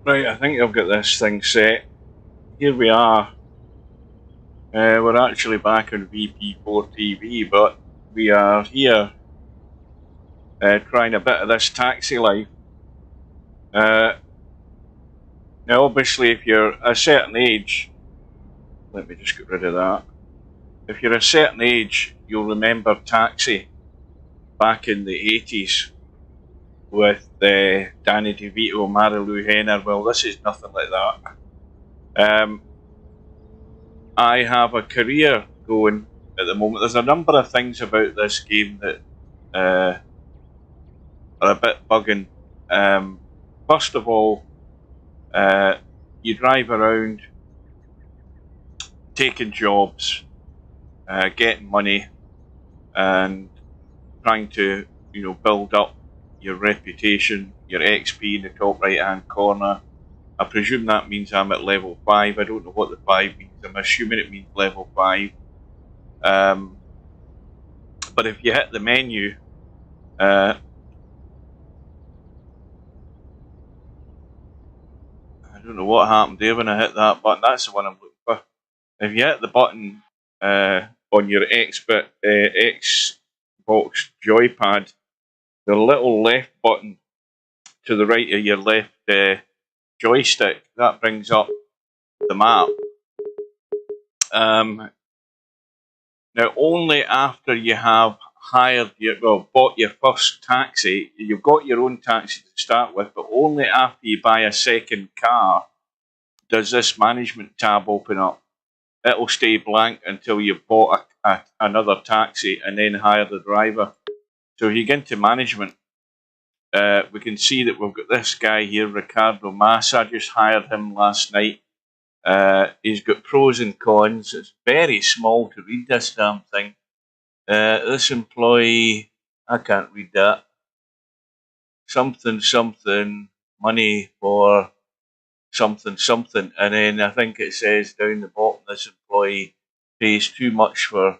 Right, I think I've got this thing set. Here we are. We're actually back on VP4 TV, but we are here trying a bit of this taxi life. Now, obviously, if you're a certain age, let me just get rid of that. If you're a certain age, you'll remember Taxi back in the 80s with Danny DeVito, Marilu Henner. Well, this is nothing like that. I have a career going at the moment. There's a number of things about this game that are a bit bugging. First of all, you drive around taking jobs, getting money, and trying to build up your reputation, your XP in the top right hand corner. I presume that means I'm at level 5. I don't know what the 5 means. I'm assuming it means level 5. But if you hit the menu, I don't know what happened there when I hit that button. That's the one I'm looking for. If you hit the button on your Xbox joypad, the little left button to the right of your left joystick, that brings up the map. Now, only after you have bought your first taxi, you've got your own taxi to start with, but only after you buy a second car does this management tab open up. It'll stay blank until you've bought another taxi and then hire the driver. So if you get into management, we can see that we've got this guy here, Ricardo Mas. I just hired him last night. He's got pros and cons. It's very small to read this damn thing. This employee, I can't read that. Something, money for something. And then I think it says down the bottom, this employee pays too much for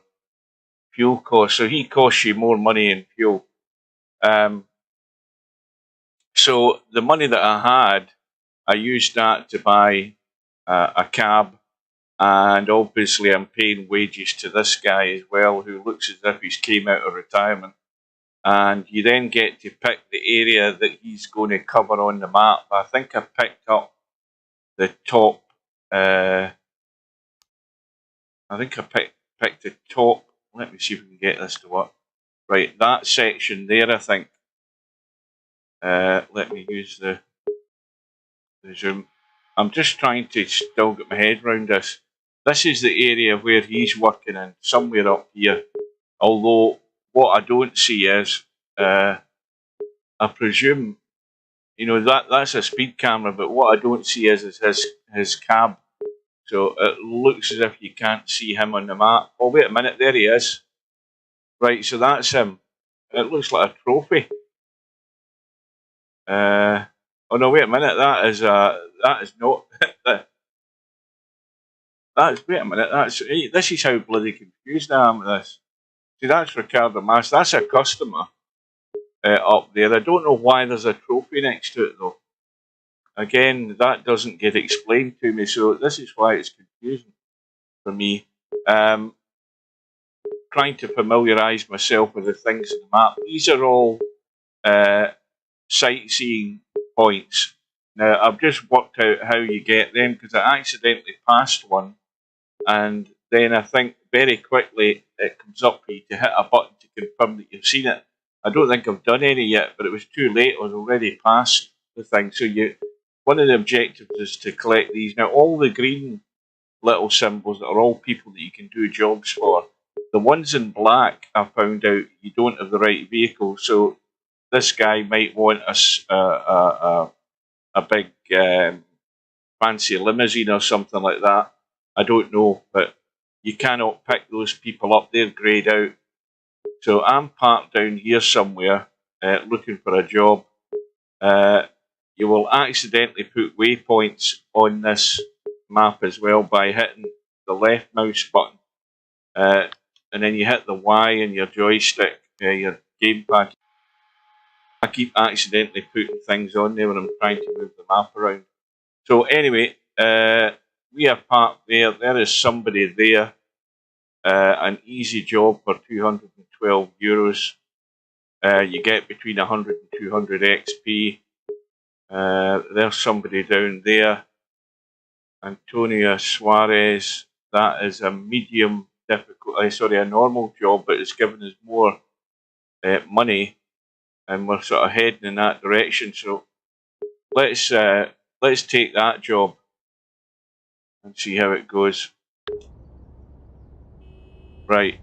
fuel costs. So he costs you more money in fuel. So the money that I had, I used that to buy a cab. And obviously I'm paying wages to this guy as well, who looks as if he's came out of retirement. And you then get to pick the area that he's going to cover on the map. I think I picked up the top, I think I picked the top, let me see if we can get this to work. Right, that section there, I think. Let me use the zoom. I'm just trying to still get my head around this. This is the area where he's working in, somewhere up here. Although, what I don't see is, I presume, that's a speed camera, but what I don't see is his cab. So it looks as if you can't see him on the map. Oh, wait a minute, there he is. Right, so that's him. It looks like a trophy. Oh no, wait a minute, that is not... wait a minute, this is how bloody confused I am with this. See, that's Ricardo Mas. That's a customer up there. I don't know why there's a trophy next to it, though. Again, that doesn't get explained to me, so this is why it's confusing for me. Trying to familiarise myself with the things in the map. These are all sightseeing points. Now, I've just worked out how you get them because I accidentally passed one, and then I think very quickly it comes up for you to hit a button to confirm that you've seen it. I don't think I've done any yet, but it was too late. I was already past the thing. So one of the objectives is to collect these. Now, all the green little symbols are all people that you can do jobs for. The ones in black, I found out you don't have the right vehicle. So this guy might want a big fancy limousine or something like that. I don't know, but you cannot pick those people up. They're greyed out. So I'm parked down here somewhere looking for a job. You will accidentally put waypoints on this map as well by hitting the left mouse button. And then you hit the Y in your joystick, your gamepad. I keep accidentally putting things on there when I'm trying to move the map around. So anyway, we are parked there. There is somebody there. An easy job for €212. You get between 100 and 200 XP. There's somebody down there. Antonia Suarez. That is a medium difficult, sorry, a normal job, but it's given us more money, and we're sort of heading in that direction. So let's take that job and see how it goes. Right,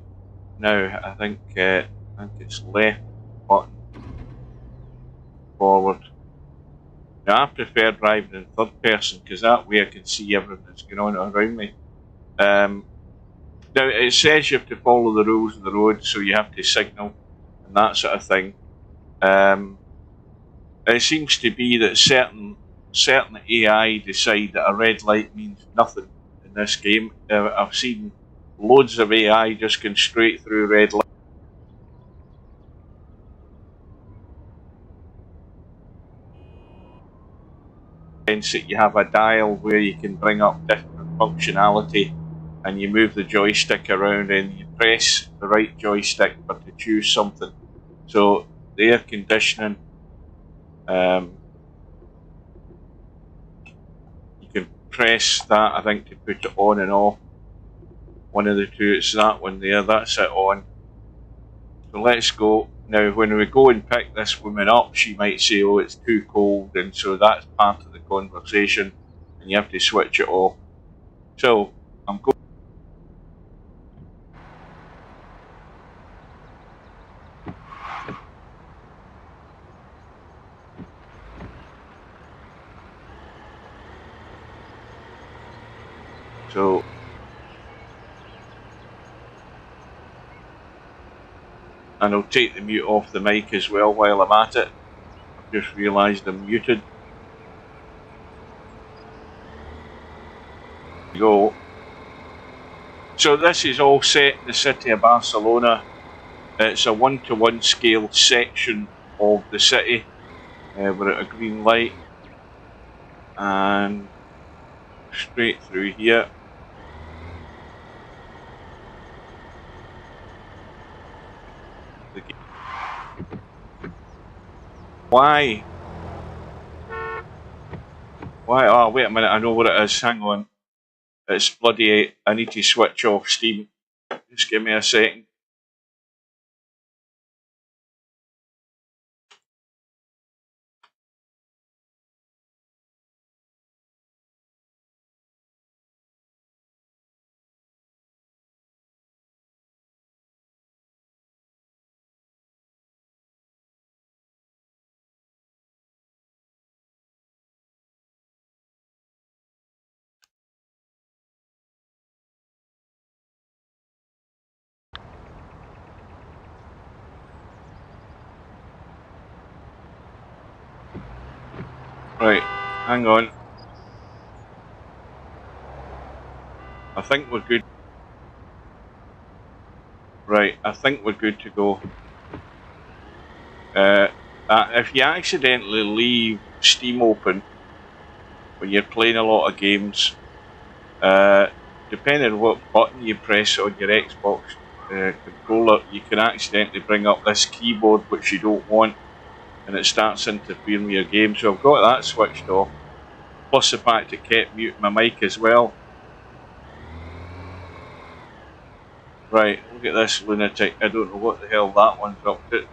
now I think it's left button forward. Now I prefer driving in third person because that way I can see everything that's going on around me. Now it says you have to follow the rules of the road, so you have to signal and that sort of thing. It seems to be that certain AI decide that a red light means nothing in this game. I've seen loads of AI just going straight through red lights. That you have a dial where you can bring up different functionality, and you move the joystick around and you press the right joystick for to choose something. So the air conditioning, you can press that, I think, to put it on and off. One of the two, it's that one there, that's it on. So let's go. Now when we go and pick this woman up, she might say, oh, it's too cold, and so that's part of the conversation, and you have to switch it off. So I'm going. So and I'll take the mute off the mic as well while I'm at it. I've just realised I'm muted. Go. So this is all set in the city of Barcelona. It's a 1-to-1 scale section of the city. We're at a green light and straight through here. Why? Oh, wait a minute, I know what it is. Hang on. It's bloody, I need to switch off Steam. Just give me a second. Right, hang on. I think we're good. Right, I think we're good to go. If you accidentally leave Steam open when you're playing a lot of games, depending on what button you press on your Xbox controller, you can accidentally bring up this keyboard which you don't want, and it starts interfering with your game. So I've got that switched off, plus the fact it kept muting my mic as well. Right, look at this lunatic. I don't know what the hell that one's up to.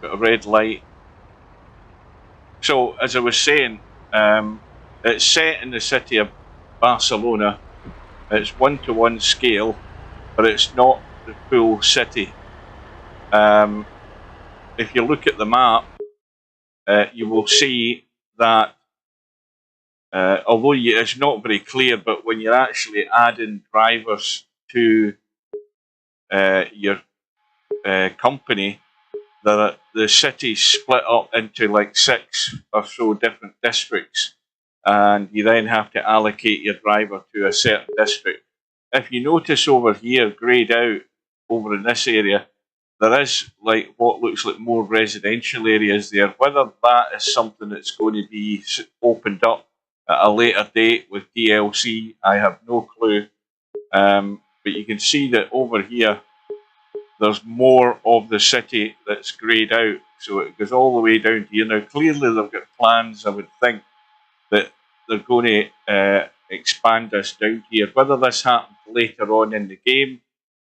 Got a red light. So, as I was saying, it's set in the city of Barcelona. It's 1-to-1 scale, but it's not the full city. If you look at the map, you will see that although it's not very clear, but when you're actually adding drivers to your company, the city's split up into like 6 or so different districts, and you then have to allocate your driver to a certain district. If you notice over here, greyed out over in this area, there is like what looks like more residential areas there. Whether that is something that's going to be opened up at a later date with DLC. I have no clue. But you can see that over here, there's more of the city that's greyed out. So it goes all the way down here. Now, clearly they've got plans, I would think, that they're going to expand us down here. Whether this happens later on in the game,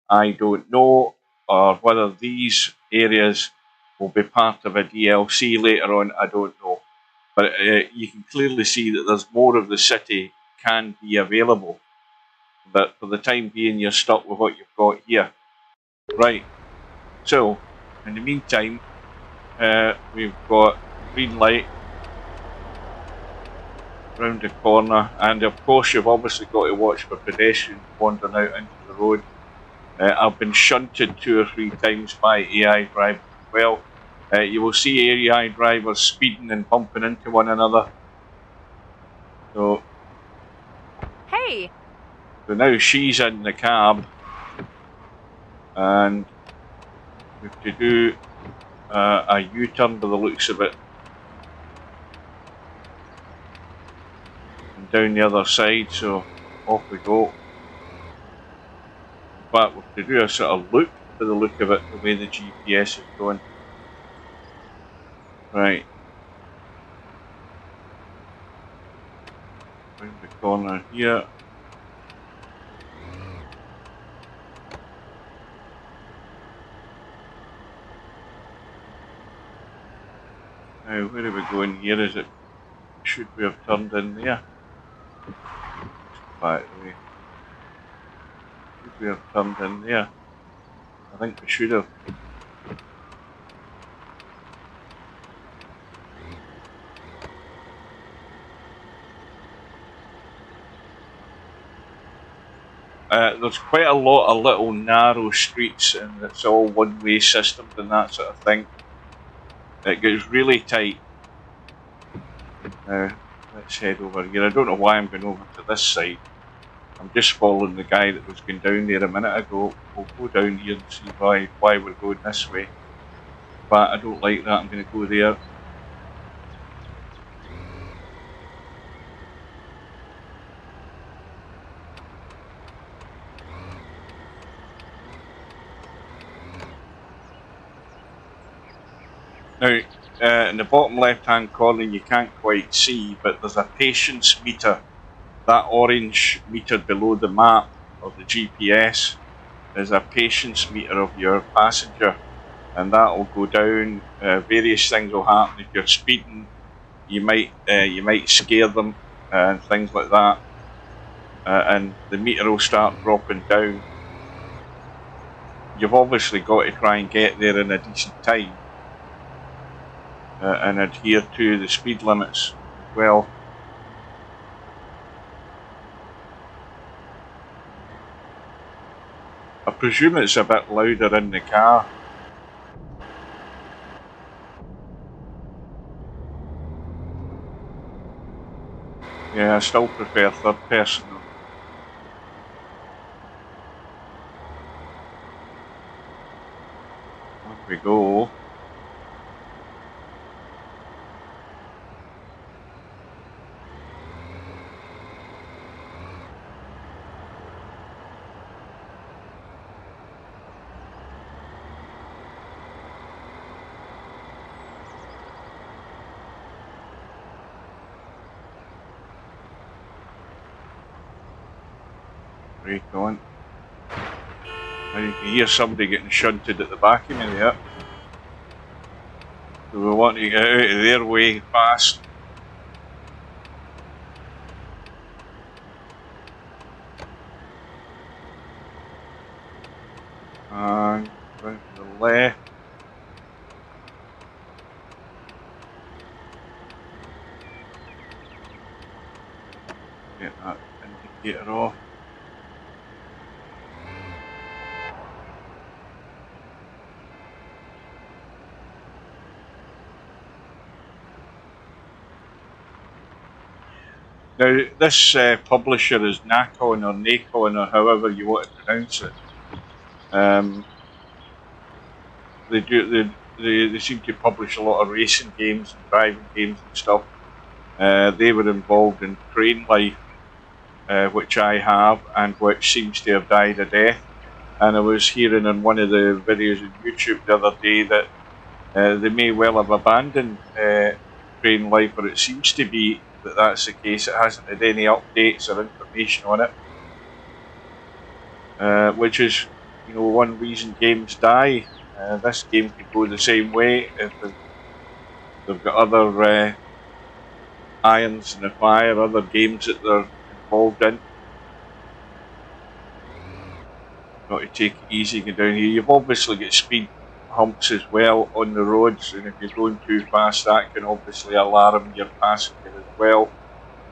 I don't know, or whether these areas will be part of a DLC later on, I don't know. But you can clearly see that there's more of the city can be available. But for the time being, you're stuck with what you've got here. Right. So, in the meantime, we've got green light round the corner, and of course you've obviously got to watch for pedestrians wandering out into the road. I've been shunted 2 or 3 times by AI drivers as well. You will see AI drivers speeding and bumping into one another. So, hey. So now she's in the cab, and we have to do a U-turn by the looks of it, and down the other side. So off we go. But we have to do a sort of loop by the look of it, the way the GPS is going. Right. Round the corner here. Now, where are we going here? Is it? Should we have turned in there? Just back the way. Should we have turned in there? I think we should have. There's quite a lot of little narrow streets, and it's all one-way systems and that sort of thing. It gets really tight. Now, let's head over here. I don't know why I'm going over to this side. I'm just following the guy that was going down there a minute ago. We'll go down here and see why we're going this way. But I don't like that. I'm going to go there. Now, in the bottom left-hand corner, you can't quite see, but there's a patience meter. That orange meter below the map of the GPS is a patience meter of your passenger, and that will go down. Various things will happen. If you're speeding, you might scare them and things like that, and the meter will start dropping down. You've obviously got to try and get there in a decent time. And adhere to the speed limits as well. I presume it's a bit louder in the car. Yeah, I still prefer third person. Off we go. Brake on. Now you can hear somebody getting shunted at the back of me there. So we want to get out of their way fast. And round to the left. Get that indicator off. Now, this publisher is Nacon or Nacon or however you want to pronounce it. They seem to publish a lot of racing games and driving games and stuff. They were involved in Train Life, which I have, and which seems to have died a death. And I was hearing in one of the videos on YouTube the other day that they may well have abandoned Train Life, or it seems to be that that's the case. It hasn't had any updates or information on it, which is, you know, one reason games die. This game could go the same way if they've got other irons in the fire, other games that they're involved in. Got to take it easy going down here. You've obviously got speed humps as well on the roads, and if you're going too fast, that can obviously alarm your passenger as well.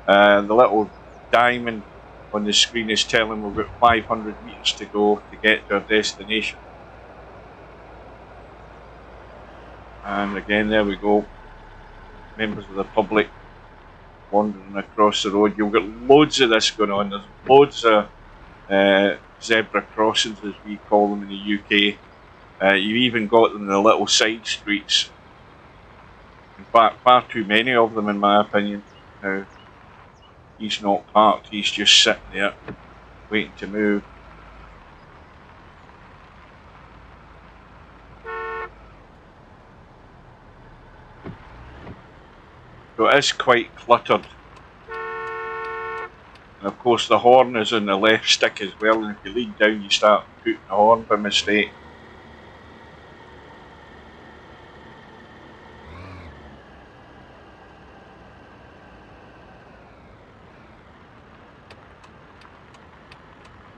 The little diamond on the screen is telling we've got 500 metres to go to get to our destination. And again, there we go. Members of the public wandering across the road. You've got loads of this going on. There's loads of zebra crossings, as we call them in the UK. You've even got them in the little side streets. In fact, far too many of them, in my opinion. Now, he's not parked, he's just sitting there, waiting to move. So it is quite cluttered. And of course the horn is on the left stick as well, and if you lean down you start putting the horn by mistake.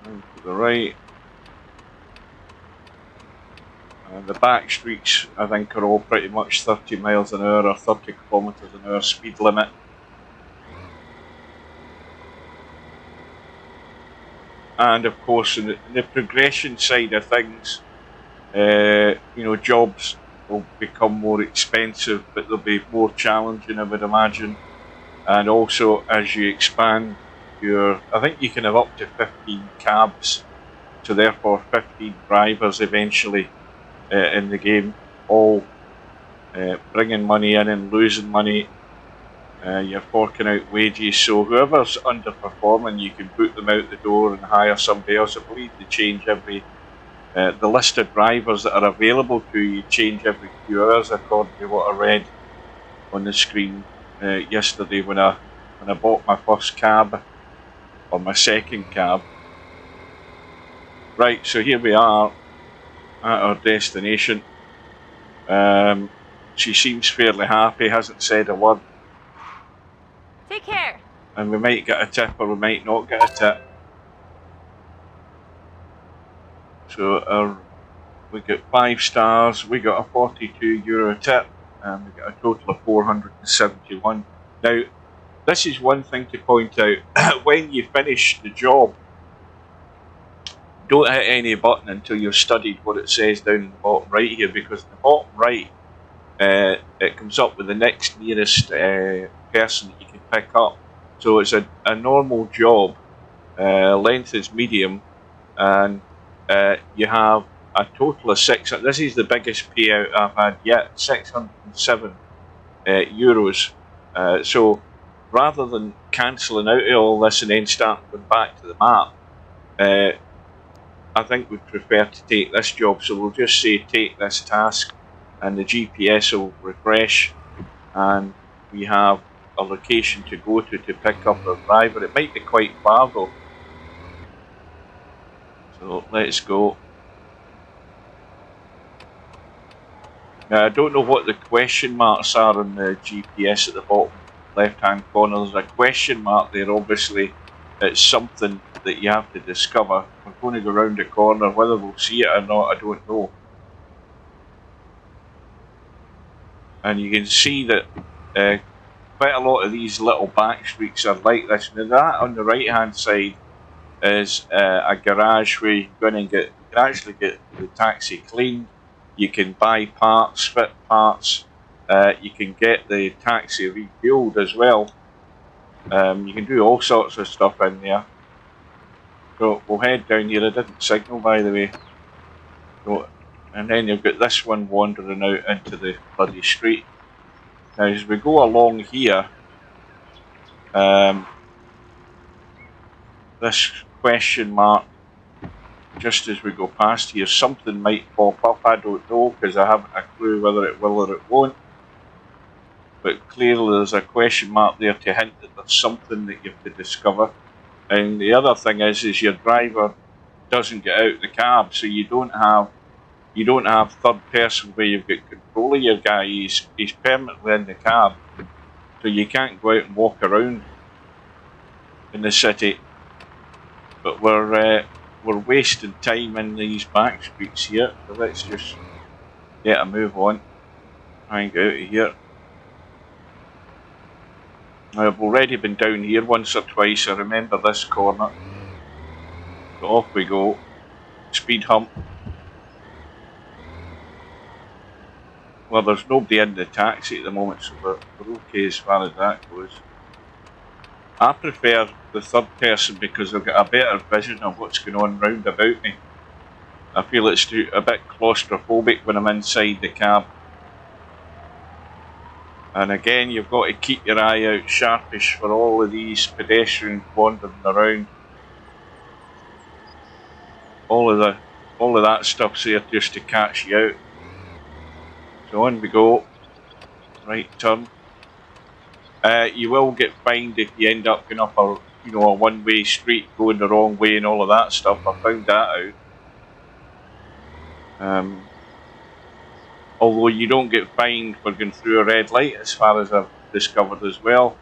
And to the right. And the back streets, I think, are all pretty much 30 miles an hour or 30 kilometres an hour speed limit. And of course, in the progression side of things, you know, jobs will become more expensive, but they'll be more challenging, I would imagine. And also, as you expand I think you can have up to 15 cabs, so therefore 15 drivers eventually in the game, all bringing money in and losing money. You're forking out wages, so whoever's underperforming, you can boot them out the door and hire somebody else. I believe they change every, the list of drivers that are available to you change every few hours, according to what I read on the screen yesterday when I bought my first cab, or my second cab. Right, so here we are at our destination. She seems fairly happy, hasn't said a word. Take care. And we might get a tip or we might not get a tip. So we got 5 stars, we got a €42 tip, and we got a total of 471. Now, this is one thing to point out. When you finish the job, don't hit any button until you've studied what it says down in the bottom right here, because in the bottom right, it comes up with the next nearest person that you can pick up. So it's a normal job, length is medium, and you have a total of 600. This is the biggest payout I've had yet, 607 euros. So rather than cancelling out of all this and then starting going back to the map, I think we'd prefer to take this job. So we'll just say take this task, and the GPS will refresh, and we have a location to go to pick up our driver. It might be quite far though. So let's go. Now I don't know what the question marks are on the GPS at the bottom left hand corner. There's a question mark there, obviously it's something that you have to discover. We're going to go round the corner, whether we'll see it or not I don't know. And you can see that quite a lot of these little back streets are like this. Now that on the right hand side is a garage where you can go in and you can actually get the taxi cleaned, you can buy parts, fit parts, you can get the taxi refueled as well. You can do all sorts of stuff in there. So we'll head down here. I didn't signal, by the way. So, and then you've got this one wandering out into the bloody street. Now as we go along here, This question mark, just as we go past here, something might pop up. I don't know, because I haven't a clue whether it will or it won't. But clearly there's a question mark there to hint that there's something that you have to discover. And the other thing is your driver doesn't get out of the cab, so you don't have third person where you've got control of your guy. He's permanently in the cab, so you can't go out and walk around in the city. But we're wasting time in these back streets here, so let's just get a move on. Try and get out of here. I've already been down here once or twice. I remember this corner. So off we go. Speed hump. Well, there's nobody in the taxi at the moment, so we're okay as far as that goes. I prefer the third person because I've got a better vision of what's going on round about me. I feel it's a bit claustrophobic when I'm inside the cab. And again, you've got to keep your eye out sharpish for all of these pedestrians wandering around. All of that stuff's there just to catch you out. So on we go. Right turn. You will get fined if you end up going up a one-way street going the wrong way and all of that stuff. I found that out. Although you don't get fined for going through a red light, as far as I've discovered as well.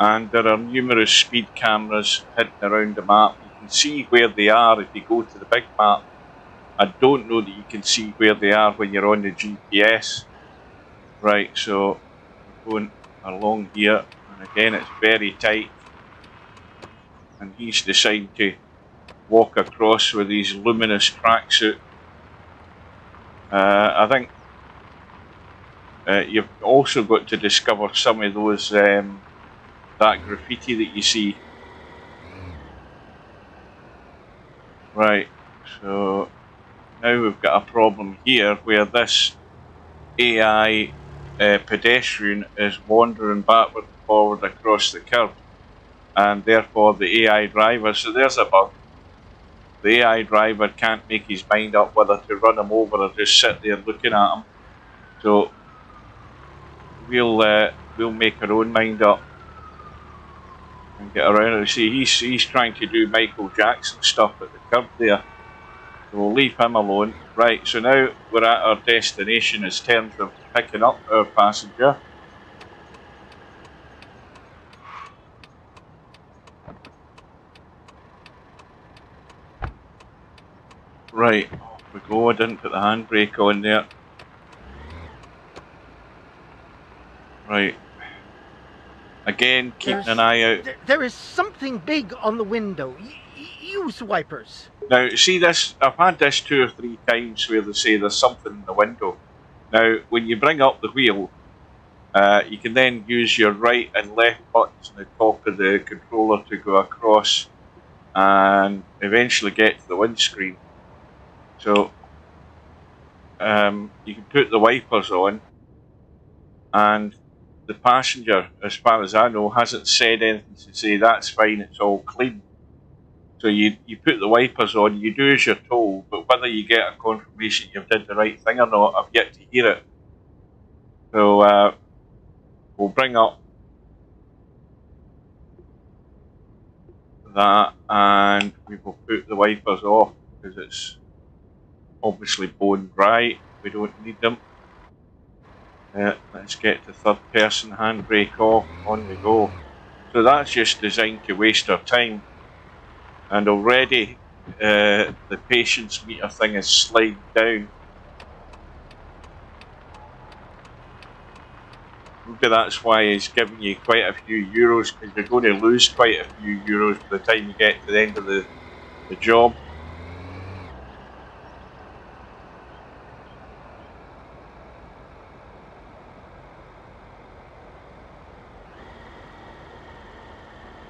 And there are numerous speed cameras hidden around the map. You can see where they are if you go to the big map. I don't know that you can see where they are when you're on the GPS. Right, so we're going along here, and again it's very tight. And he's decided to walk across with his luminous tracksuit. I think you've also got to discover some of those that graffiti that you see. Right, so now we've got a problem here where this AI pedestrian is wandering backward and forward across the curb, and therefore the AI driver, so there's a bug. The AI driver can't make his mind up whether to run him over or just sit there looking at him. So we'll make our own mind up and get around it. See, he's trying to do Michael Jackson stuff at the curb there. So we'll leave him alone. Right, so now we're at our destination in terms of picking up our passenger. Right, off we go. I didn't put the handbrake on there. Right. Again, keeping an eye out. There is something big on the window. Use wipers. Now, see this? I've had this 2 or 3 times where they say there's something in the window. Now, when you bring up the wheel, you can then use your right and left buttons on the top of the controller to go across and eventually get to the windscreen. So, you can put the wipers on, and the passenger, as far as I know, hasn't said anything to say that's fine, it's all clean. So you put the wipers on, you do as you're told, but whether you get a confirmation you've did the right thing or not, I've yet to hear it. So we'll bring up that and we will put the wipers off because it's obviously bone dry. We don't need them. Let's get the third person handbrake off. On we go. So that's just designed to waste our time. And already the patience meter thing is sliding down. Maybe that's why he's giving you quite a few euros, because you're going to lose quite a few euros by the time you get to the end of the job.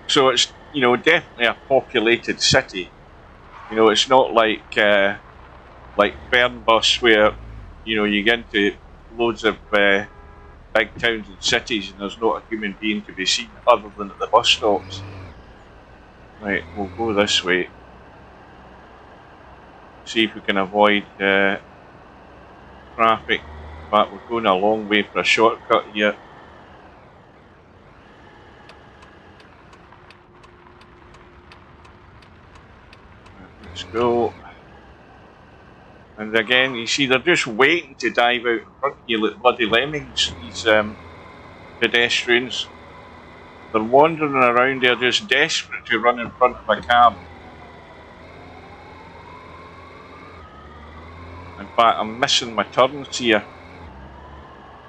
So it's, you know, definitely a populated city. You know, it's not like Fernbus where, you know, you get into loads of big towns and cities and there's not a human being to be seen other than at the bus stops. Right, we'll go this way. See if we can avoid traffic. But we're going a long way for a shortcut here. Let's go. And again, you see, they're just waiting to dive out in front of you like bloody lemmings, these pedestrians. They're wandering around there just desperate to run in front of a cab. In fact, I'm missing my turns here.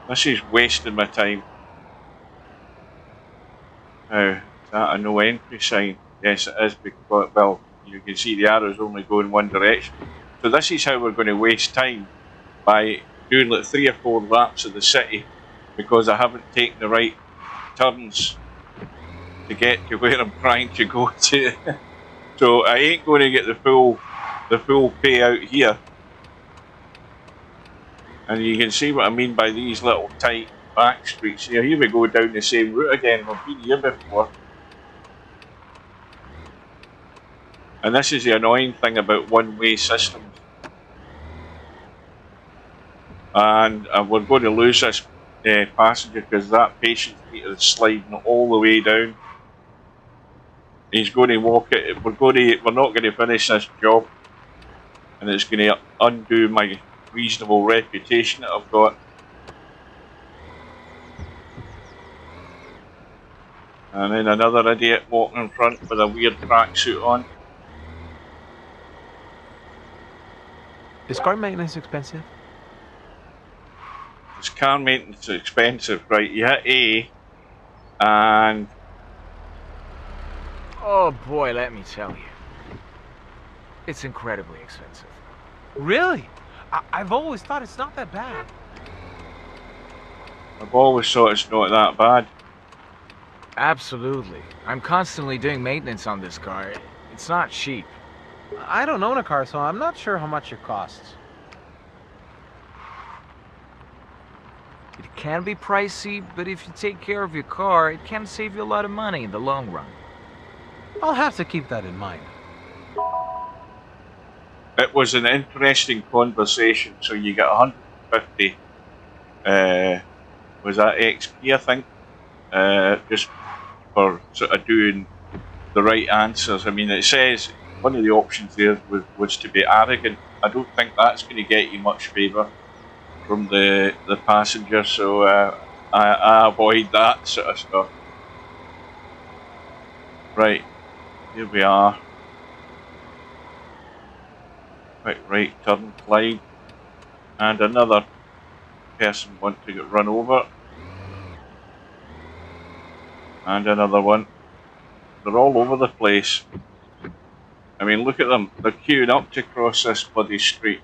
This is wasting my time. Now, is that a no entry sign? Yes, it is, because, well, you can see the arrows only go in one direction. So this is how we're going to waste time, by doing like 3 or 4 laps of the city, because I haven't taken the right turns to get to where I'm trying to go to. So I ain't going to get the full payout here. And you can see what I mean by these little tight back streets here. Here we go down the same route again. We've been here before. And this is the annoying thing about one-way systems. And we're going to lose this passenger because that patient meter is sliding all the way down. He's going to walk it. We're not going to finish this job, and it's going to undo my reasonable reputation that I've got. And then another idiot walking in front with a weird tracksuit on. Is car maintenance expensive? This car maintenance is expensive, right? You hit A, and oh boy, let me tell you, it's incredibly expensive. Really? I've always thought it's not that bad. I've always thought it's not that bad. Absolutely. I'm constantly doing maintenance on this car. It's not cheap. I don't own a car, so I'm not sure how much it costs. It can be pricey, but if you take care of your car, it can save you a lot of money in the long run. I'll have to keep that in mind. It was an interesting conversation. So you get 150. Was that XP? I think. Just for sort of doing the right answers. I mean, it says one of the options there was to be arrogant. I don't think that's going to get you much favour from the passenger. So I avoid that sort of stuff. Right, here we are. Right turn, Clyde, and another person wants to get run over, and another one. They're all over the place. I mean, look at them. They're queuing up to cross this bloody street.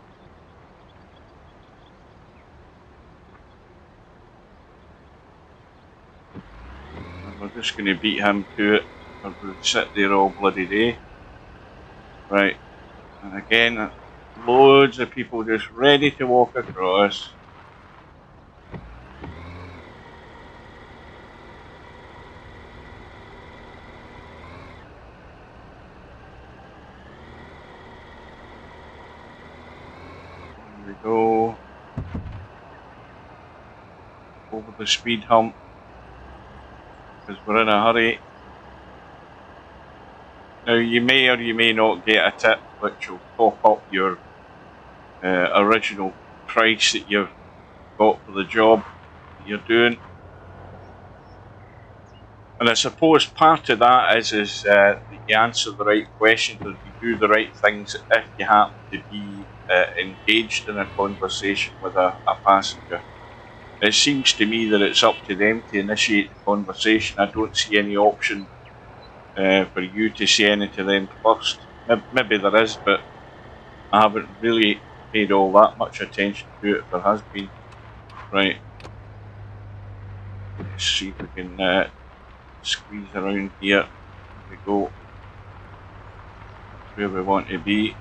And we're just going to beat him to it, or we'll sit there all bloody day. Right, and again, loads of people just ready to walk across. Here we go. Over the speed hump, because we're in a hurry. Now you may or you may not get a tip which will top up your original price that you've got for the job that you're doing. And I suppose part of that is that you answer the right questions and you do the right things if you happen to be engaged in a conversation with a passenger. It seems to me that it's up to them to initiate the conversation. I don't see any option for you to say anything to them first. Maybe there is, but I haven't really paid all that much attention to it if there has been. Right. Let's see if we can squeeze around here. we go. Where we want to be.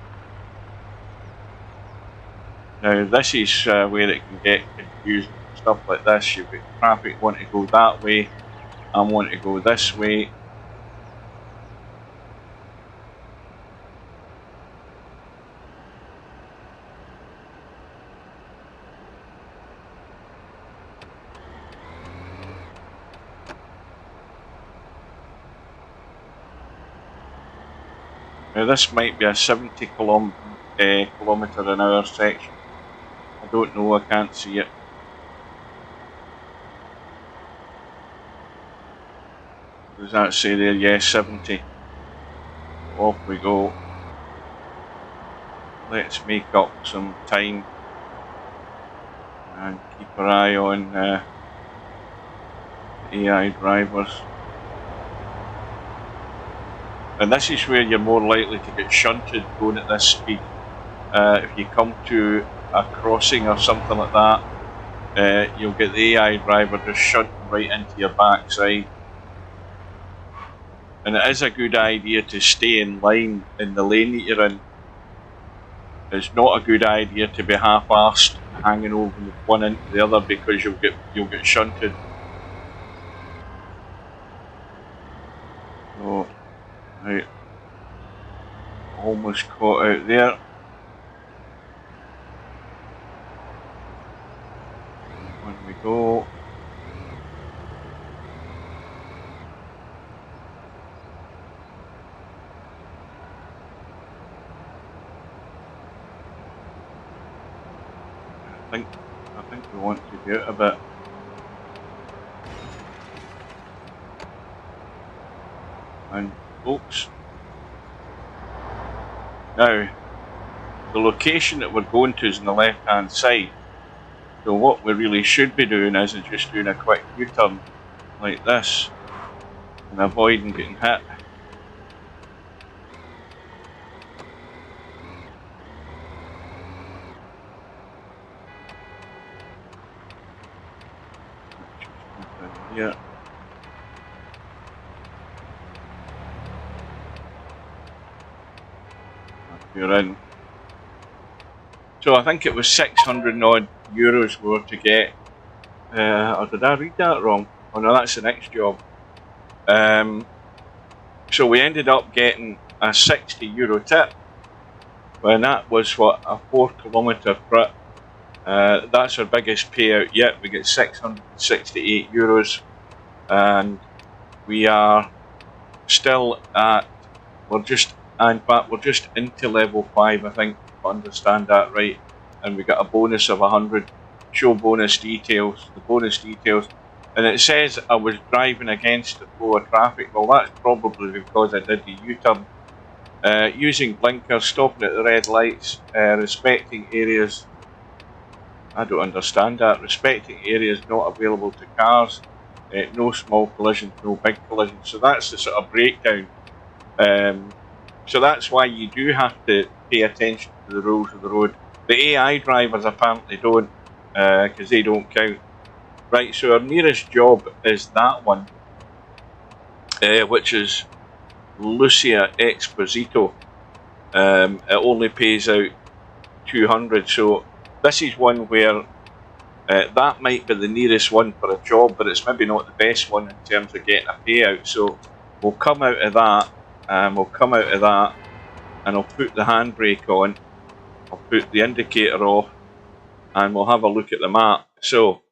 Now this is where it can get confusing. Stuff like this, you've got traffic want to go that way, I want to go this way. Now this might be a 70 kilometre an hour section. I don't know, I can't see it. Does that say there? Yes, 70. Off we go. Let's make up some time and keep our eye on AI drivers. And this is where you're more likely to get shunted going at this speed. If you come to a crossing or something like that, you'll get the AI driver just shunting right into your backside. And it is a good idea to stay in line in the lane that you're in. It's not a good idea to be half-arsed hanging over one into the other because you'll get shunted. So, right, almost caught out there. When we go. I think we want to be out a bit. And folks, now the location that we're going to is on the left hand side. So what we really should be doing is just doing a quick U-turn like this and avoiding getting hit. Yeah. You're in. So I think it was 600 odd euros we were to get. Or did I read that wrong? Oh no, that's the next job. So we ended up getting a 60 euro tip. And that was what, a 4 kilometre trip. That's our biggest payout yet. We get 668 euros. And we are still at, we're just into level 5, I think, if I understand that right. And we got a bonus of 100. Show bonus details, the bonus details. And it says I was driving against the flow of traffic. Well, that's probably because I did the U-turn. Using blinkers, stopping at the red lights, respecting areas. I don't understand that. Respecting areas not available to cars. No small collisions, no big collisions. So that's the sort of breakdown. So that's why you do have to pay attention to the rules of the road. The AI drivers apparently don't, because they don't count. Right, so our nearest job is that one, which is Lucia Exposito. It only pays out 200, so this is one where that might be the nearest one for a job, but it's maybe not the best one in terms of getting a payout. So we'll come out of that, and I'll put the handbrake on, I'll put the indicator off, and we'll have a look at the map. So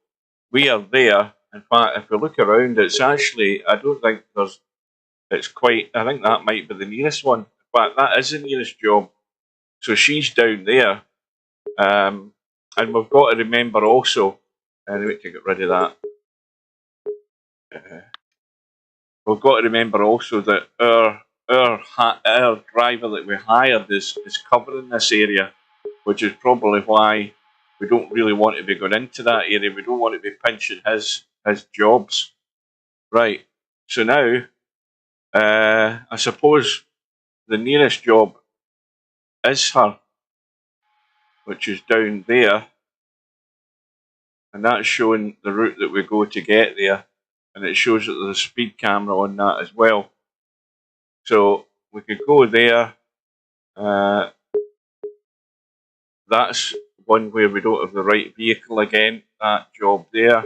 we are there. In fact, if we look around, it's actually, I don't think there's, it's quite, I think that might be the nearest one. In fact, that is the nearest job. So she's down there. And we've got to remember also, anyway, to get rid of that. We've got to remember also that our driver that we hired is covering this area, which is probably why we don't really want to be going into that area. We don't want to be pinching his jobs. Right, so now, I suppose the nearest job is her, which is down there. And that's showing the route that we go to get there. And it shows that there's a speed camera on that as well. So we could go there. That's one where we don't have the right vehicle again, that job there.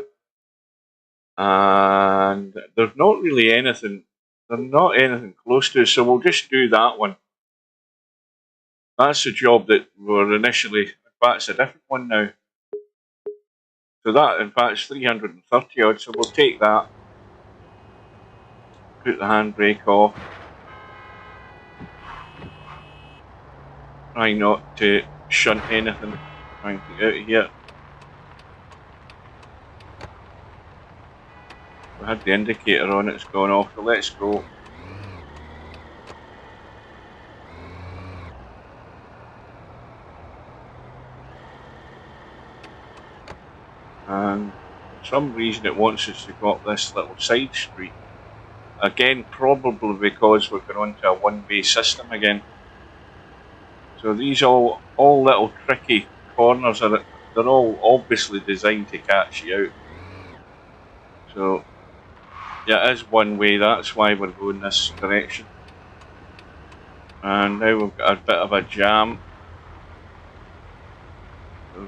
And there's not really anything, there's not anything close to us, so we'll just do that one. That's the job that we were initially, in fact it's a different one now. So that, in fact, is 330 odd, so we'll take that. Put the handbrake off. Try not to shunt anything. Try and get out of here. We had the indicator on, it's gone off, so let's go. And for some reason it wants us to go up this little side street. Again, probably because we're going onto a one-way system again. So these all little tricky corners are, they're all obviously designed to catch you out. So yeah, it is one way, that's why we're going this direction. And now we've got a bit of a jam.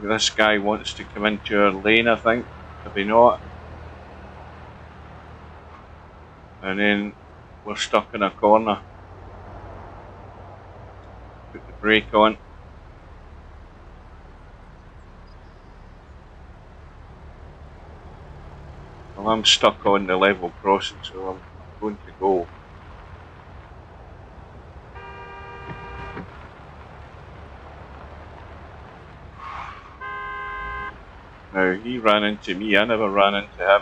This guy wants to come into our lane, I think, maybe not. And then we're stuck in a corner. Put the brake on. Well, I'm stuck on the level crossing, so I'm going to go. Now, he ran into me, I never ran into him.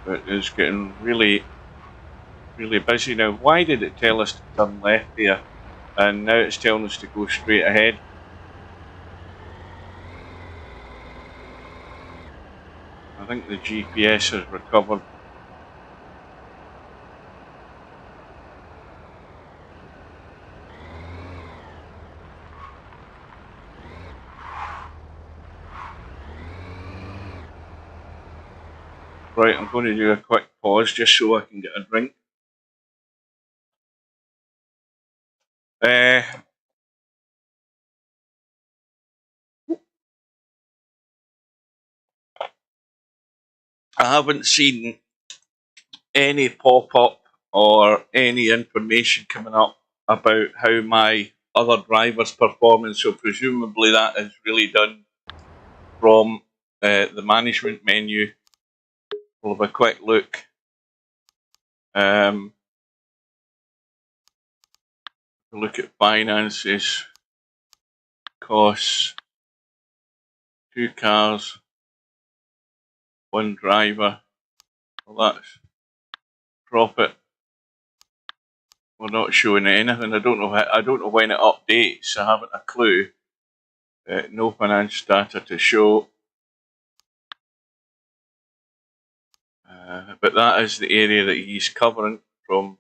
But it's getting really, really busy now. Why did it tell us to turn left there? And now it's telling us to go straight ahead. I think the GPS has recovered. Right, I'm going to do a quick pause just so I can get a drink. I haven't seen any pop-up or any information coming up about how my other driver's performing, so presumably that is really done from the management menu. We'll have a quick look. Look at finances, costs, 2 cars, 1 driver. Well, that's profit. We're not showing anything. I don't know when it updates. I haven't a clue. No finance data to show. But that is the area that he's covering from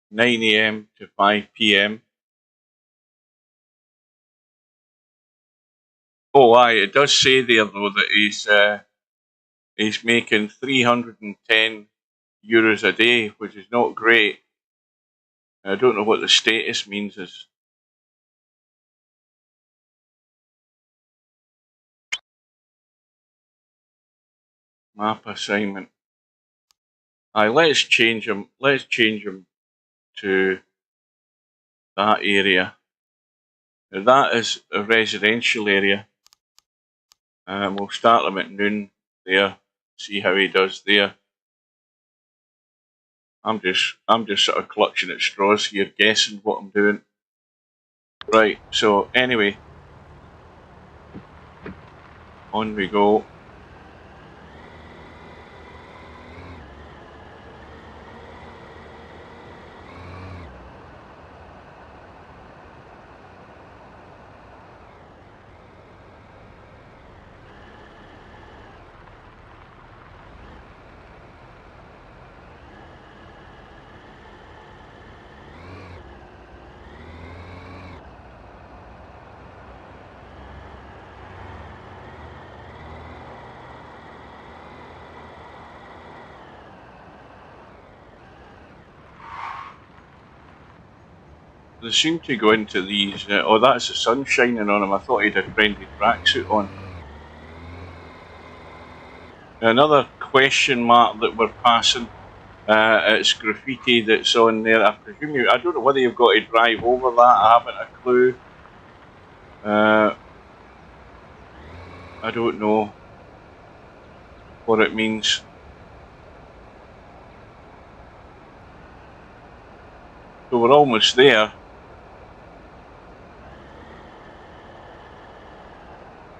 9 AM to 5 PM. Oh, aye, it does say there though that he's making 310 euros a day, which is not great. I don't know what the status means is. Map assignment. Aye, let's change him. Let's change him to that area. Now that is a residential area. We'll start him at noon there. See how he does there. I'm just sort of clutching at straws here, guessing what I'm doing. Right, so anyway, on we go. they seem to go into these. Oh, that's the sun shining on him. I thought he had a friendly tracksuit on. Another question mark that we're passing. It's graffiti that's on there. I presume I don't know whether you've got to drive over that. I haven't a clue. I don't know what it means. So we're almost there.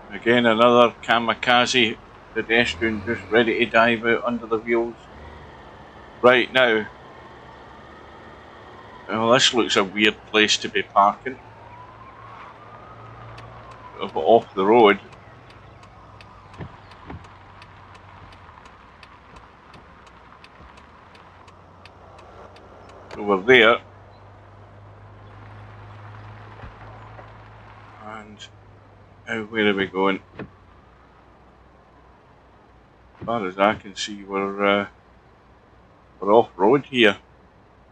Again, another kamikaze pedestrian just ready to dive out under the wheels. Right now. Well, this looks a weird place to be parking. Off the road. So we're there. And now where are we going? As far as I can see, we're off road here.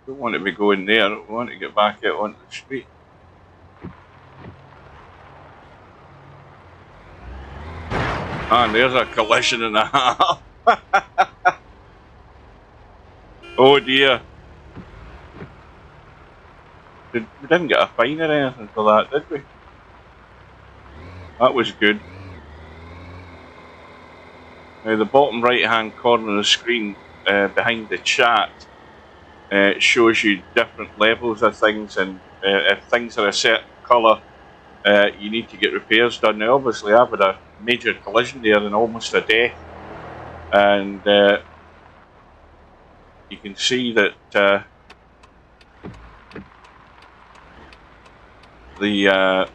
Don't want to be going there. We want to get back out onto the street. And there's a collision and a half. Oh dear. We didn't get a fine or anything for that, did we? That was good. Now the bottom right hand corner of the screen behind the chat shows you different levels of things, and if things are a certain colour you need to get repairs done. Now obviously I've had a major collision there and almost a death, and you can see that the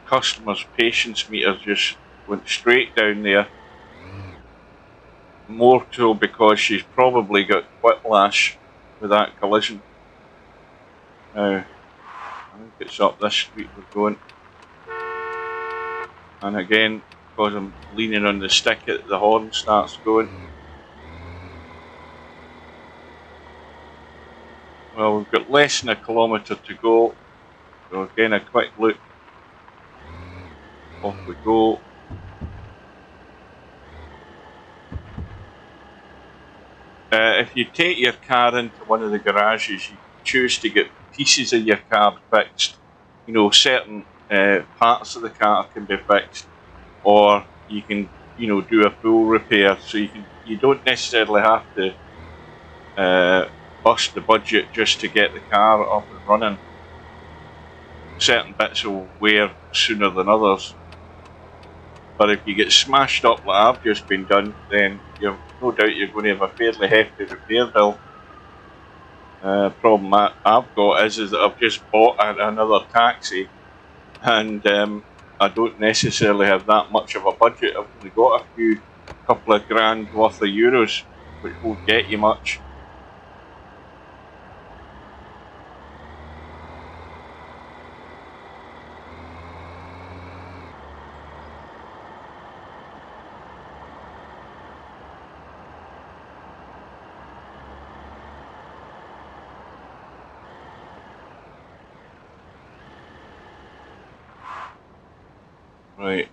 customer's patience meter just went straight down there. More so because she's probably got whiplash with that collision. Now, I think it's up this street we're going. And again, because I'm leaning on the stick, the horn starts going. Well, we've got less than a kilometre to go. So again, a quick look. Off we go. If you take your car into one of the garages, you choose to get pieces of your car fixed. You know, certain parts of the car can be fixed, or you can, you know, do a full repair. So you don't necessarily have to bust the budget just to get the car up and running. Certain bits will wear sooner than others. But if you get smashed up like I've just been done, then you've no doubt you're going to have a fairly hefty repair bill. Problem I've got is that I've just bought another taxi, and I don't necessarily have that much of a budget. I've only got a couple of grand worth of euros, which won't get you much. Right.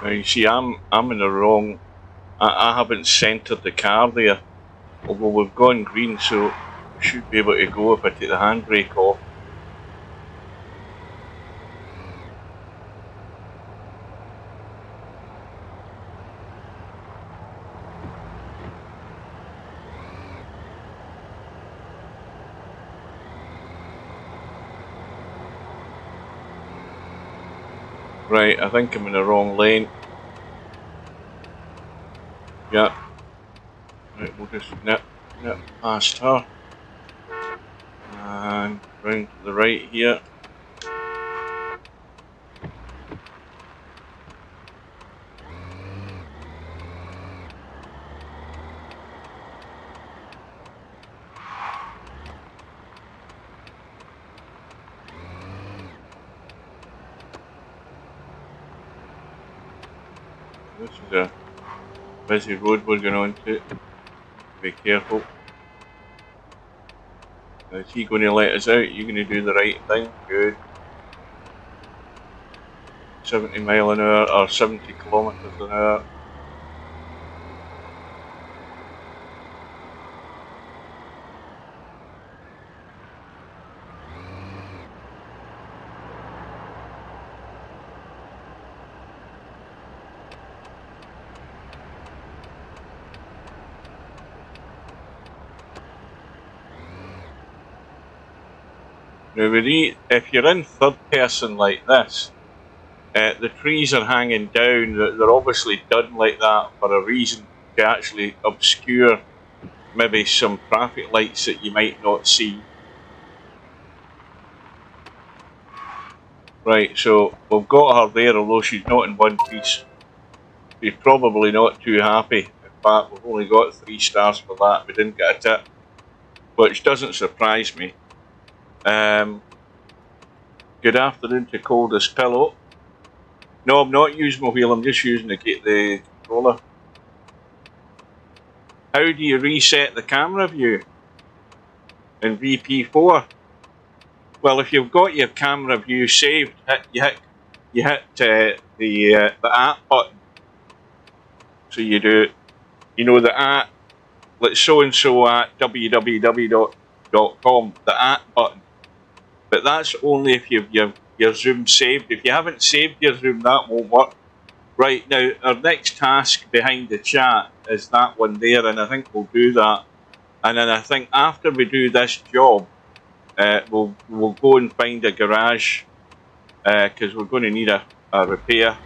Now you see, I'm in the wrong. I haven't centred the car there, although we've gone green, so we should be able to go if I take the handbrake off. Right, I think I'm in the wrong lane. Yeah. Right, we'll just nip past her. And round to the right here. This is a busy road we're going on to. Be careful. Is he going to let us out? You're going to do the right thing? Good. 70 mile an hour or 70 kilometres an hour. Now, if you're in third person like this, the trees are hanging down. They're obviously done like that for a reason, to actually obscure maybe some traffic lights that you might not see. Right, so we've got her there, although she's not in one piece. She's probably not too happy. In fact, we've only got 3 stars for that. We didn't get a tip, which doesn't surprise me. Good afternoon to Coldest Pillow. No, I'm not using my wheel, I'm just using the controller. How do you reset the camera view in VP4? Well, if you've got your camera view saved, you hit the at button. So you do, you know, the at, like so-and-so at www.com, the at button. But that's only if you've your Zoom saved. If you haven't saved your Zoom, that won't work. Right, now, our next task behind the chat is that one there, and I think we'll do that. And then I think after we do this job, we'll go and find a garage, because we're going to need a repair,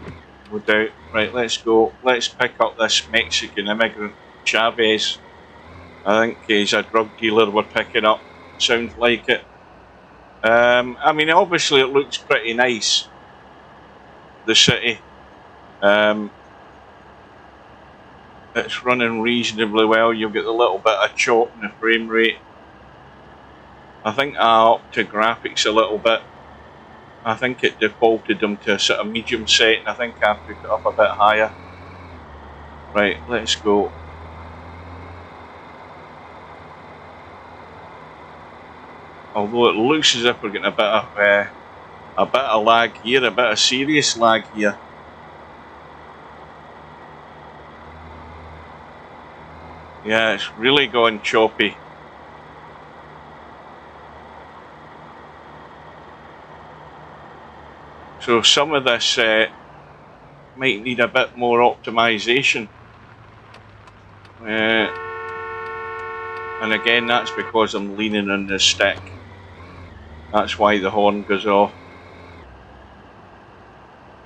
no doubt. Right, let's go. Let's pick up this Mexican immigrant, Chavez. I think he's a drug dealer we're picking up. Sounds like it. I mean, obviously it looks pretty nice, the city. It's running reasonably well. You'll get a little bit of chop in the frame rate. I think I upped the graphics a little bit. I think it defaulted them to a sort of medium setting. I think I put it up a bit higher. Right, let's go. Although it looks as if we're getting a bit of lag here, a bit of serious lag here. Yeah, it's really gone choppy. So some of this might need a bit more optimization. And again, that's because I'm leaning on the stick. That's why the horn goes off.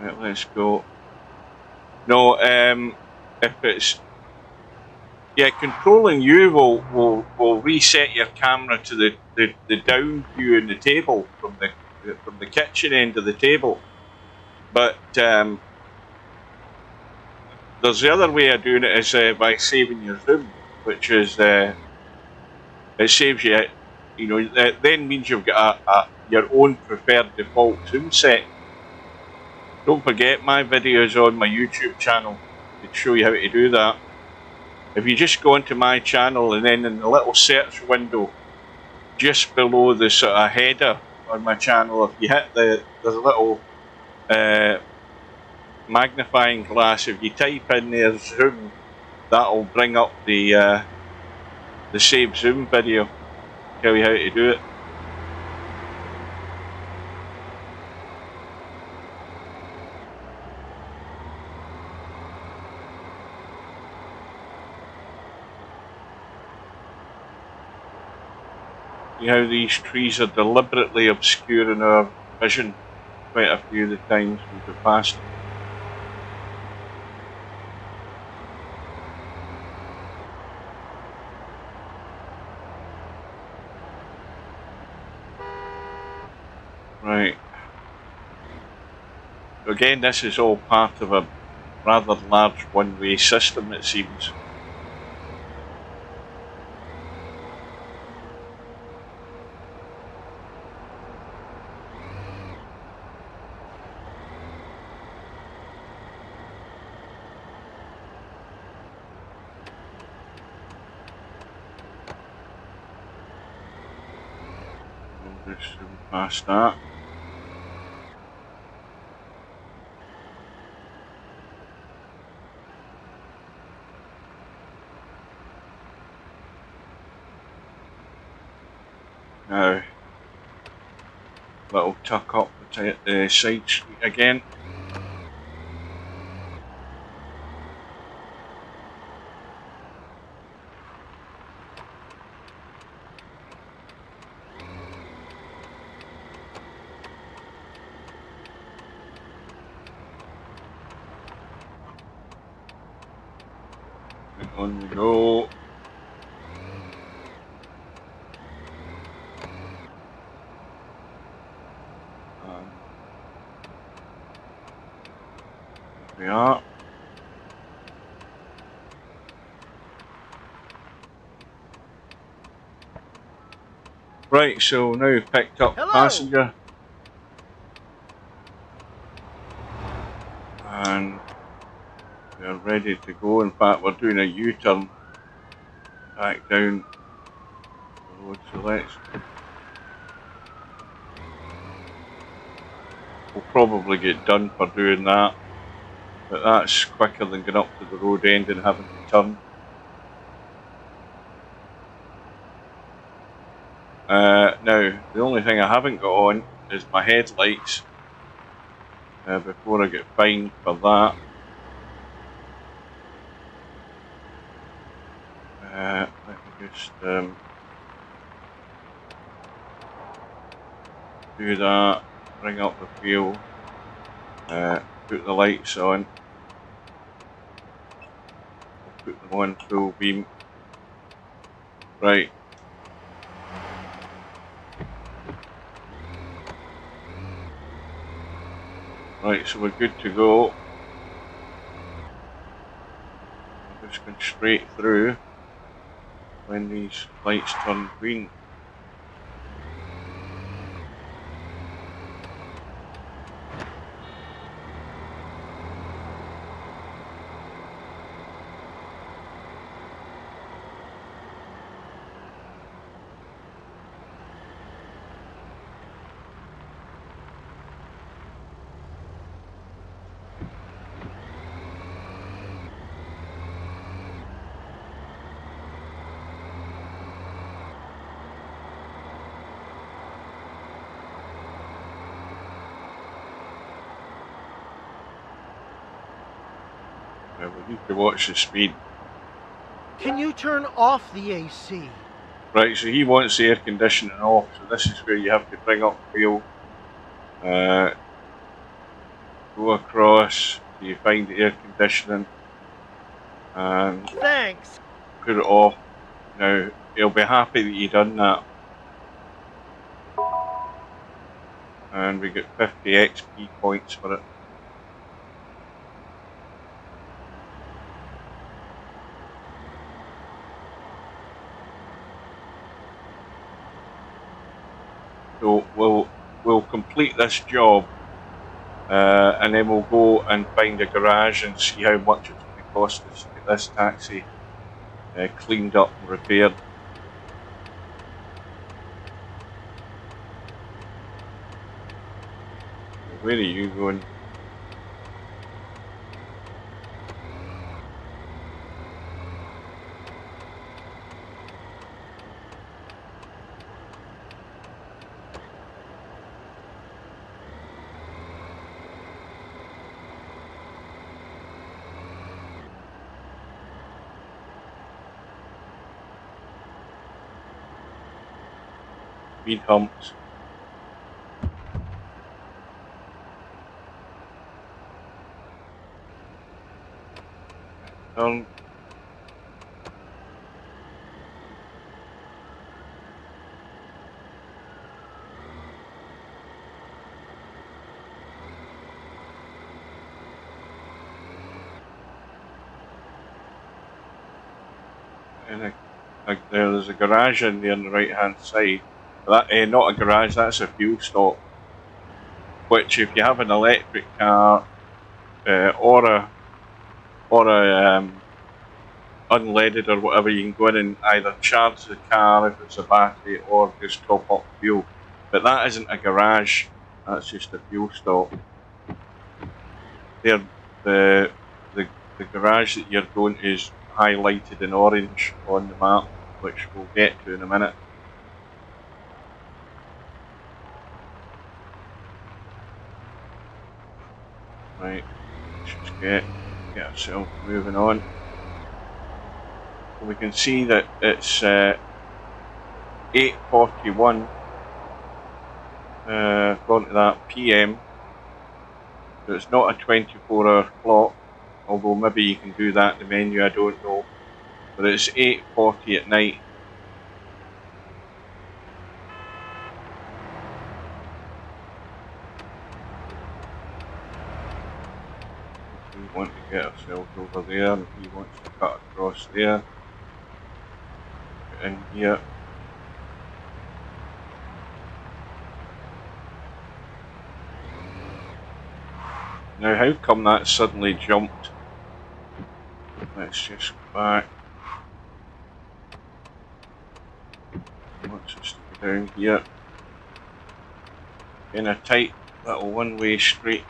Right, let's go. No, if it's... Yeah, controlling you will reset your camera to the down view in the table from the kitchen end of the table. But there's the other way of doing it is by saving your zoom, which is it saves you. You know, that then means you've got your own preferred default zoom set. Don't forget my videos on my YouTube channel to show you how to do that. If you just go into my channel and then in the little search window, just below the sort of header on my channel, if you hit there's a little magnifying glass. If you type in there zoom, that'll bring up the save zoom video. Tell you how to do it. See how these trees are deliberately obscuring our vision quite a few of the times we've been past. Right. Again, this is all part of a rather large one-way system, it seems. Just past that. Now, little tuck up the side street again. And on we go. We are. Right, so now we've picked up Hello. passenger. And we're ready to go. In fact, we're doing a U-turn back down the road, so we'll probably get done for doing that. But that's quicker than going up to the road end and having to turn. Now, the only thing I haven't got on is my headlights before I get fined for that. Let me just do that, bring up the fuel, put the lights on, put them on full beam. Right. Right, so we're good to go. I'm just going straight through when these lights turn green. We need to watch the speed. Can you turn off the AC? Right, so he wants the air conditioning off, so this is where you have to bring up the wheel. Go across till you find the air conditioning and Thanks. put it off. Now, he'll be happy that you done that. And we get 50 XP points for it. So we'll complete this job, and then we'll go and find a garage and see how much it's going to cost us to get this taxi cleaned up and repaired. Where are you going? Speed humps. Turn. And there's a garage in there on the right hand side. That not a garage, that's a fuel stop. Which, if you have an electric car or a unleaded or whatever, you can go in and either charge the car if it's a battery or just top up fuel. But that isn't a garage, that's just a fuel stop. There, the garage that you're going to is highlighted in orange on the map, which we'll get to in a minute. Right, let's just get ourselves moving on. So we can see that it's 8:41 according to that PM. So it's not a 24-hour clock, although maybe you can do that in the menu, I don't know. But it's 8:40 at night. We want to get ourselves over there, and he wants to cut across there. Get in here. Now, how come that suddenly jumped? Let's just go back. Wants us to go down here. In a tight little one-way street.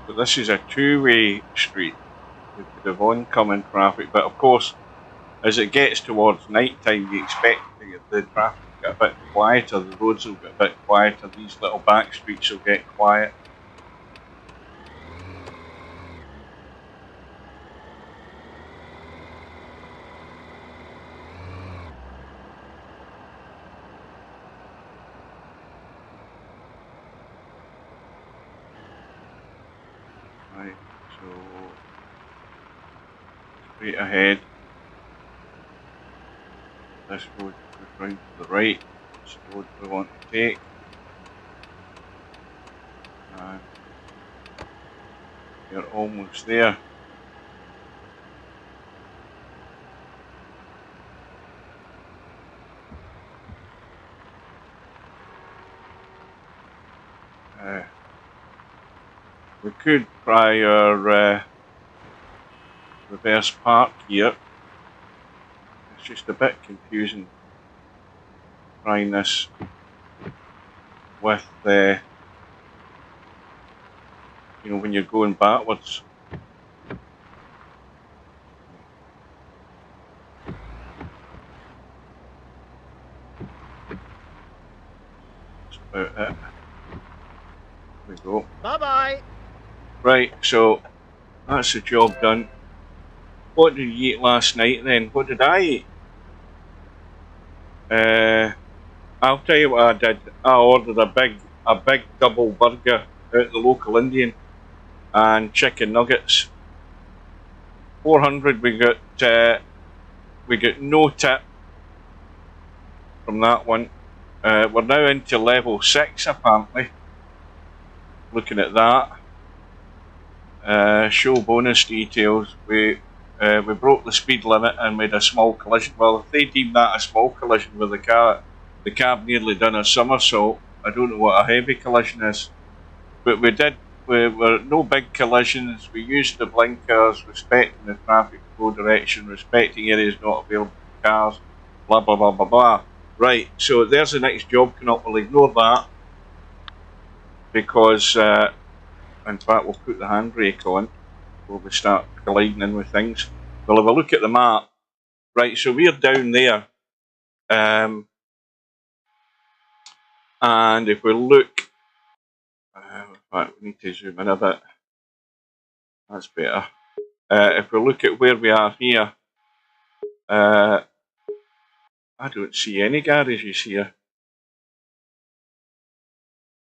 But this is a two-way street. We could have oncoming traffic, but of course, as it gets towards night time, you expect the traffic to get a bit quieter, the roads will get a bit quieter, these little back streets will get quiet. Right, so straight ahead. This road goes round to the right. This is the road we want to take. And you're almost there. We could try our reverse park here. It's just a bit confusing trying this with the, you know, when you're going backwards. That's about it. There we go. Bye-bye. Right, so that's the job done. What did you eat last night then? What did I eat? I'll tell you what I did. I ordered a big double burger out the local Indian and chicken nuggets. 400. We got no tip from that one. We're now into level 6 apparently. Looking at that. Show bonus details. We broke the speed limit and made a small collision. Well, if they deem that a small collision with the cab nearly done a somersault, I don't know what a heavy collision is. But we were no big collisions. We used the blinkers, respecting the traffic flow direction, respecting areas not available for cars, blah blah blah blah blah. Right, so there's the next job coming up. We'll ignore that because in fact we'll put the handbrake on before we start colliding in with things. We'll have a look at the map. Right, so we're down there. And if we look, in fact we need to zoom in a bit. That's better. If we look at where we are here, I don't see any garages here.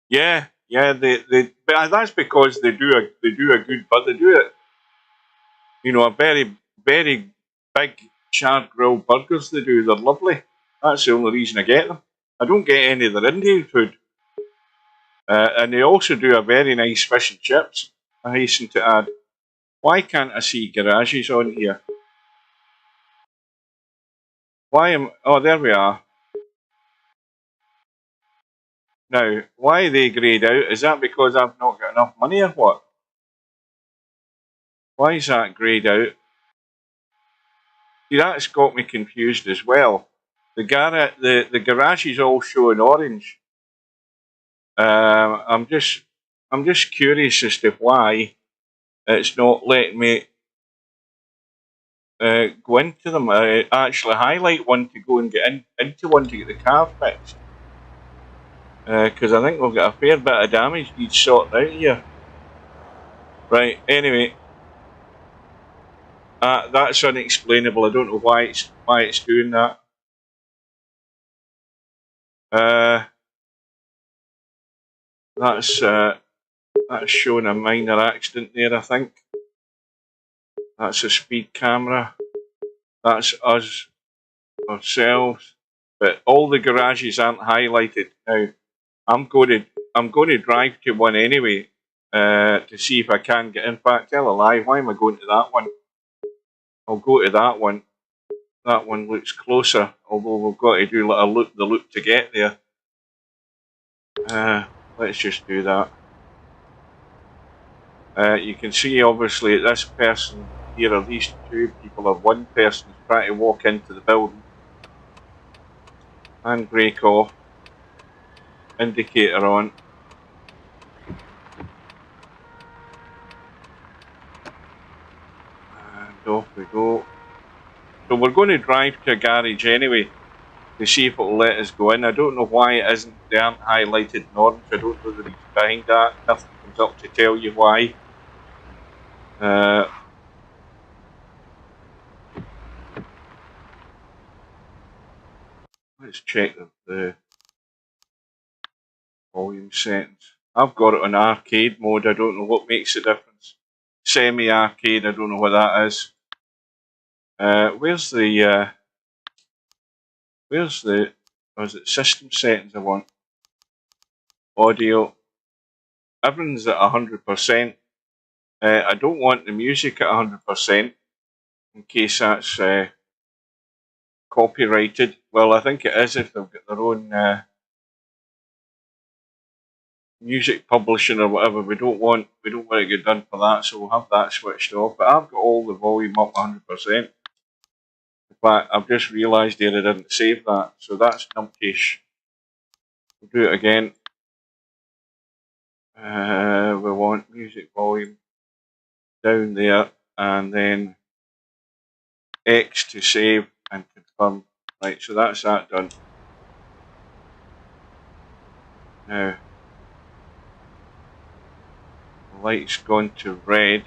Yeah, but that's because they do a good, but they do it, you know, a very big charred grilled burgers they do. They're lovely. That's the only reason I get them. I don't get any of their Indian food. And they also do a very nice fish and chips, I hasten to add. Why can't I see garages on here? Oh, there we are. Now, why are they greyed out? Is that because I've not got enough money or what? Why is that greyed out? See, that's got me confused as well. The garages all show in orange. I'm just curious as to why it's not letting me go into them. I actually highlight one to go and get into one to get the car fixed. Because I think we've got a fair bit of damage needs sorted out here. Right, anyway. That's unexplainable. I don't know why it's doing that. That's showing a minor accident there, I think. That's a speed camera. That's us ourselves. But all the garages aren't highlighted. Now I'm going to drive to one anyway to see if I can get in. In fact, tell a lie. Why am I going to that one? I'll go to that one. That one looks closer, although we've got to do the loop to get there. Let's just do that. You can see obviously this person here, or these two people, or one person is trying to walk into the building. Handbrake off. Indicator on. And off we go. So we're going to drive to a garage anyway to see if it will let us go in. I don't know why it isn't. They aren't highlighted in orange. I don't know the reason behind that. Nothing comes up to tell you why. Let's check the volume settings. I've got it on arcade mode. I don't know what makes the difference. Semi-arcade, I don't know what that is. Where's the or is it system settings I want? Audio. Everything's at 100%. I don't want the music at 100% in case that's copyrighted. Well, I think it is if they've got their own music publishing or whatever. We don't want it get done for that, so we'll have that switched off. But I've got all the volume up 100%. But I've just realised there I didn't save that, so that's numptish. We'll do it again. We want music volume down there, and then X to save and confirm. Right, so that's that done. Now, the light's gone to red.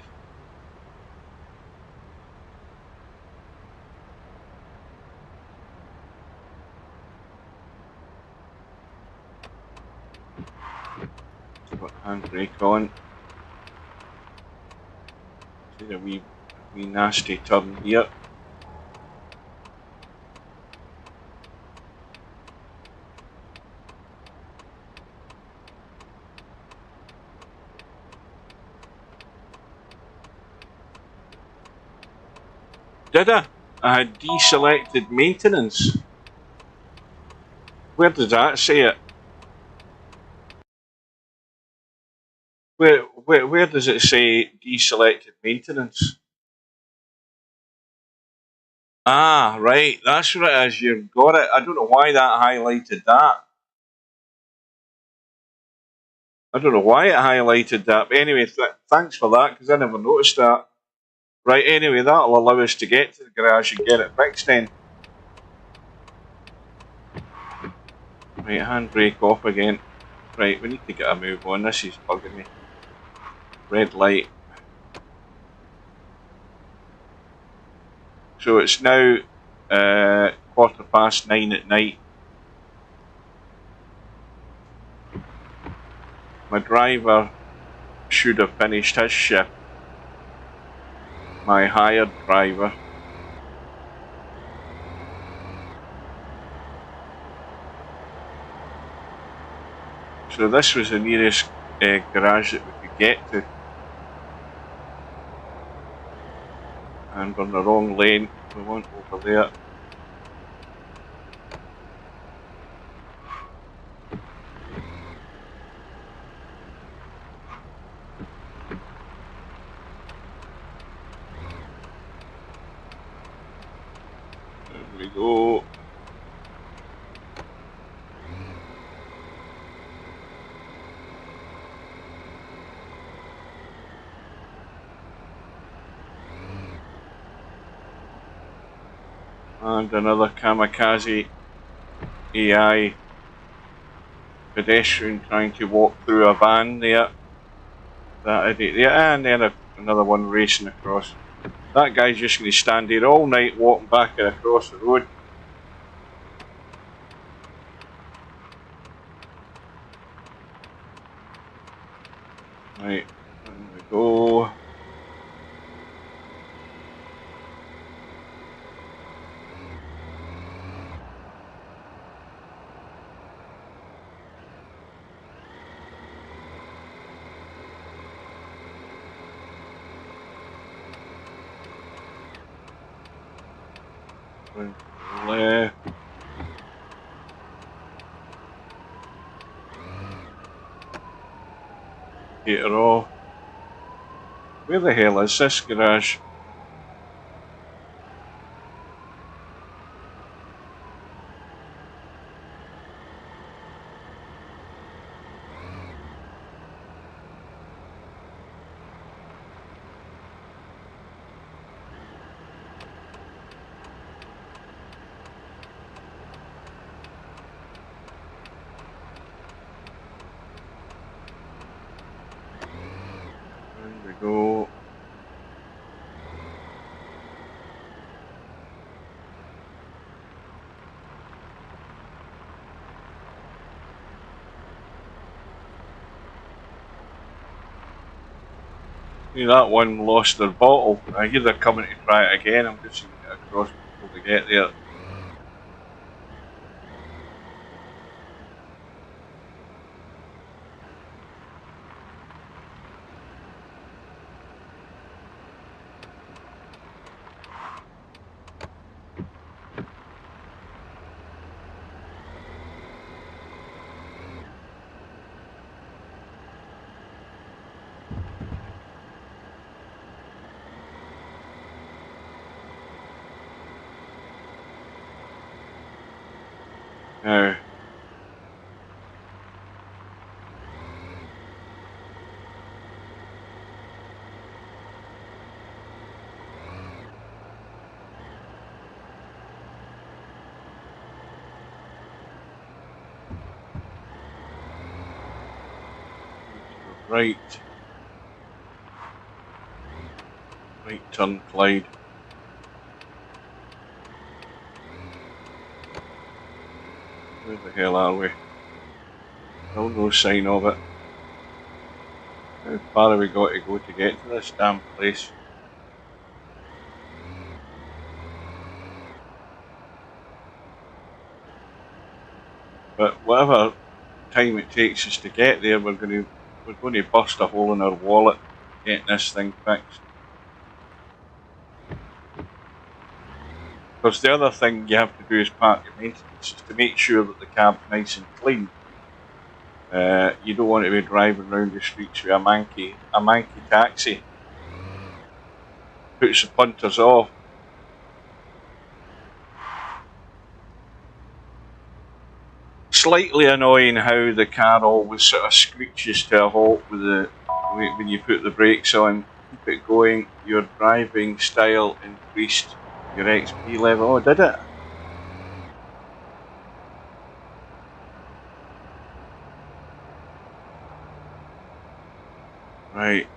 Got handbrake on. See the wee nasty turn here. Did I? I had deselected maintenance. Where does that say it? Where does it say deselected maintenance? Ah, right, that's what it is. You've got it. I don't know why that highlighted that. I don't know why it highlighted that. But anyway, thanks for that, because I never noticed that. Right, anyway, that'll allow us to get to the garage and get it fixed then. Right, handbrake off again. Right, we need to get a move on. This is bugging me. Red light. So it's now 9:15 at night. My driver should have finished his shift. My hired driver. So this was the nearest garage that we could get to. And we're in the wrong lane, we want over there. There we go. And another kamikaze AI pedestrian trying to walk through a van there. That idiot there, and then another one racing across. That guy's just going to stand here all night walking back and across the road. Right, there we go. Left. Get her off. Where the hell is this garage? There we go. See, that one lost their bottle. I hear they're coming to try it again. I'm just going to get across before they get there. Now, right turn, Clyde. Where the hell are we? Still no sign of it. How far have we got to go to get to this damn place? But whatever time it takes us to get there, we're going to burst a hole in our wallet getting this thing fixed. Because the other thing you have to do as part of your maintenance is to make sure that the cab's nice and clean. You don't want to be driving around the streets with a manky taxi. Puts the punters off. Slightly annoying how the car always sort of screeches to a halt with when you put the brakes on. Keep it going. Your driving style increased your XP level. Oh, did it? Right.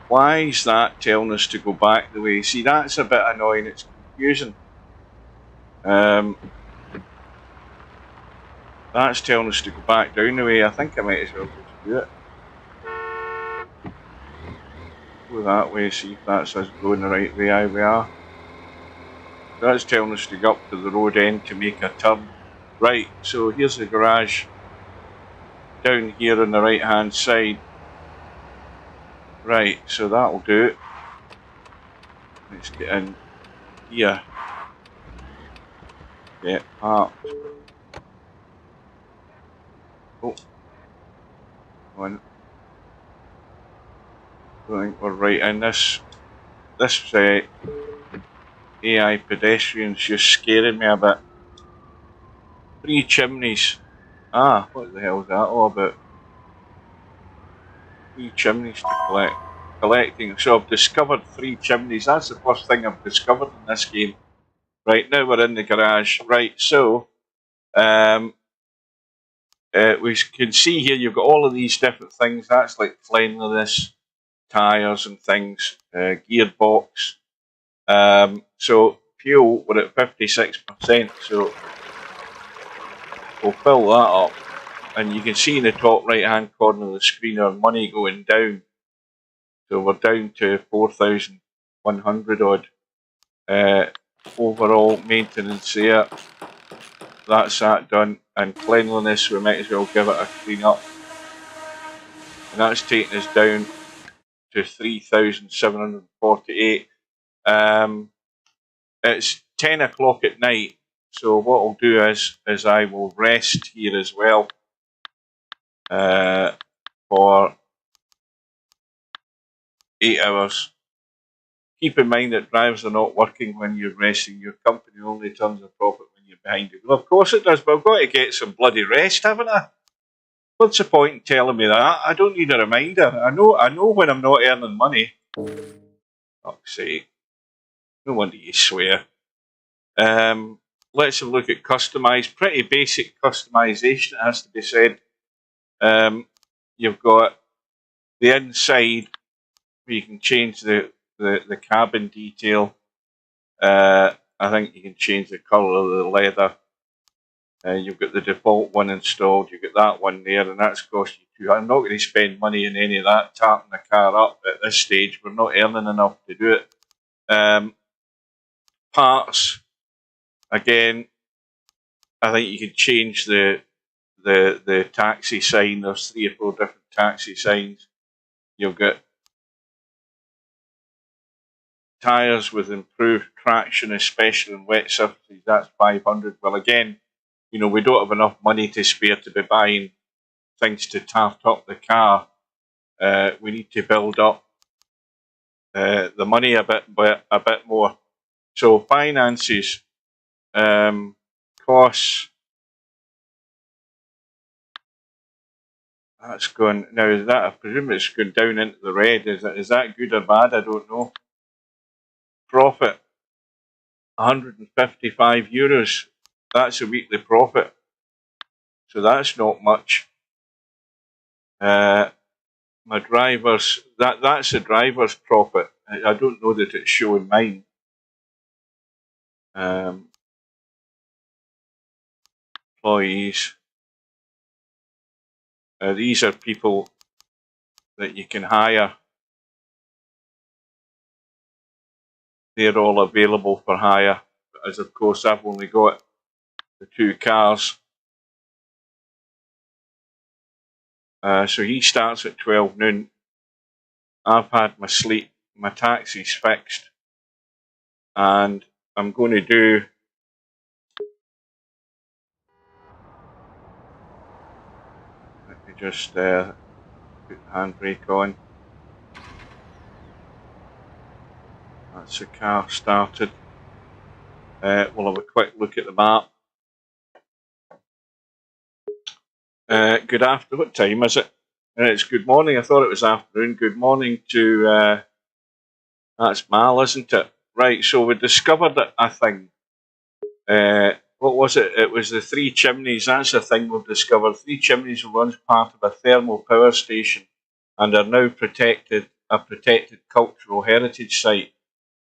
Why is that telling us to go back the way? See, that's a bit annoying. It's confusing. That's telling us to go back down the way. I think I might as well just do it. Go that way, see if that's us going the right way. Aye, we are. That's telling us to go up to the road end to make a turn. Right, so here's the garage down here on the right hand side. Right, so that'll do it. Let's get in here. Get parked. Oh, one. I think we're right in this. This AI pedestrian's just scaring me a bit. 3 chimneys. Ah, what the hell is that all about? 3 chimneys to collect. Collecting. So I've discovered 3 chimneys. That's the first thing I've discovered in this game. Right, now we're in the garage. Right, so we can see here you've got all of these different things. That's like cleanliness, tyres and things, gearbox. So fuel, we're at 56%, so we'll fill that up. And you can see in the top right hand corner of the screen our money going down. So we're down to 4,100 odd. Overall maintenance there. That's that done. And cleanliness, we might as well give it a clean up. And that's taking us down to 3,748. It's 10 o'clock at night, so what I'll do is I will rest here as well for 8 hours. Keep in mind that drives are not working when you're resting. Your company only turns a profit when you're behind it. Well, of course it does, but I've got to get some bloody rest, haven't I? What's the point in telling me that? I don't need a reminder. I know when I'm not earning money. Fuck's sake. No wonder you swear. Let's have a look at customise. Pretty basic customisation, it has to be said. You've got the inside where you can change the cabin detail. I think you can change the colour of the leather. You've got the default one installed. You've got that one there, and that's cost you $200. I'm not going to spend money on any of that, tarting the car up at this stage. We're not earning enough to do it. Parts, again, I think you can change the taxi sign. There's 3 or 4 different taxi signs. You've got tyres with improved traction, especially in wet surfaces. That's 500. Well, again, you know, we don't have enough money to spare to be buying things to tart up the car. We need to build up the money a bit more. So finances, costs. That's going now. Is that, I presume it's going down into the red? Is that good or bad? I don't know. Profit, €155. That's a weekly profit. So that's not much. My drivers, that's a driver's profit. I don't know that it's showing mine. Employees. These are people that you can hire. They're all available for hire. As of course, I've only got the 2 cars. So he starts at 12 noon. I've had my sleep. My taxi's fixed. And I'm going to do... Let me just put the handbrake on. That's the car started. We'll have a quick look at the map. Good afternoon. What time is it? It's good morning. I thought it was afternoon. Good morning to... that's Mal, isn't it? Right, so we discovered a thing. What was it? It was the 3 chimneys. That's the thing we've discovered. 3 chimneys were once part of a thermal power station and are now a protected cultural heritage site.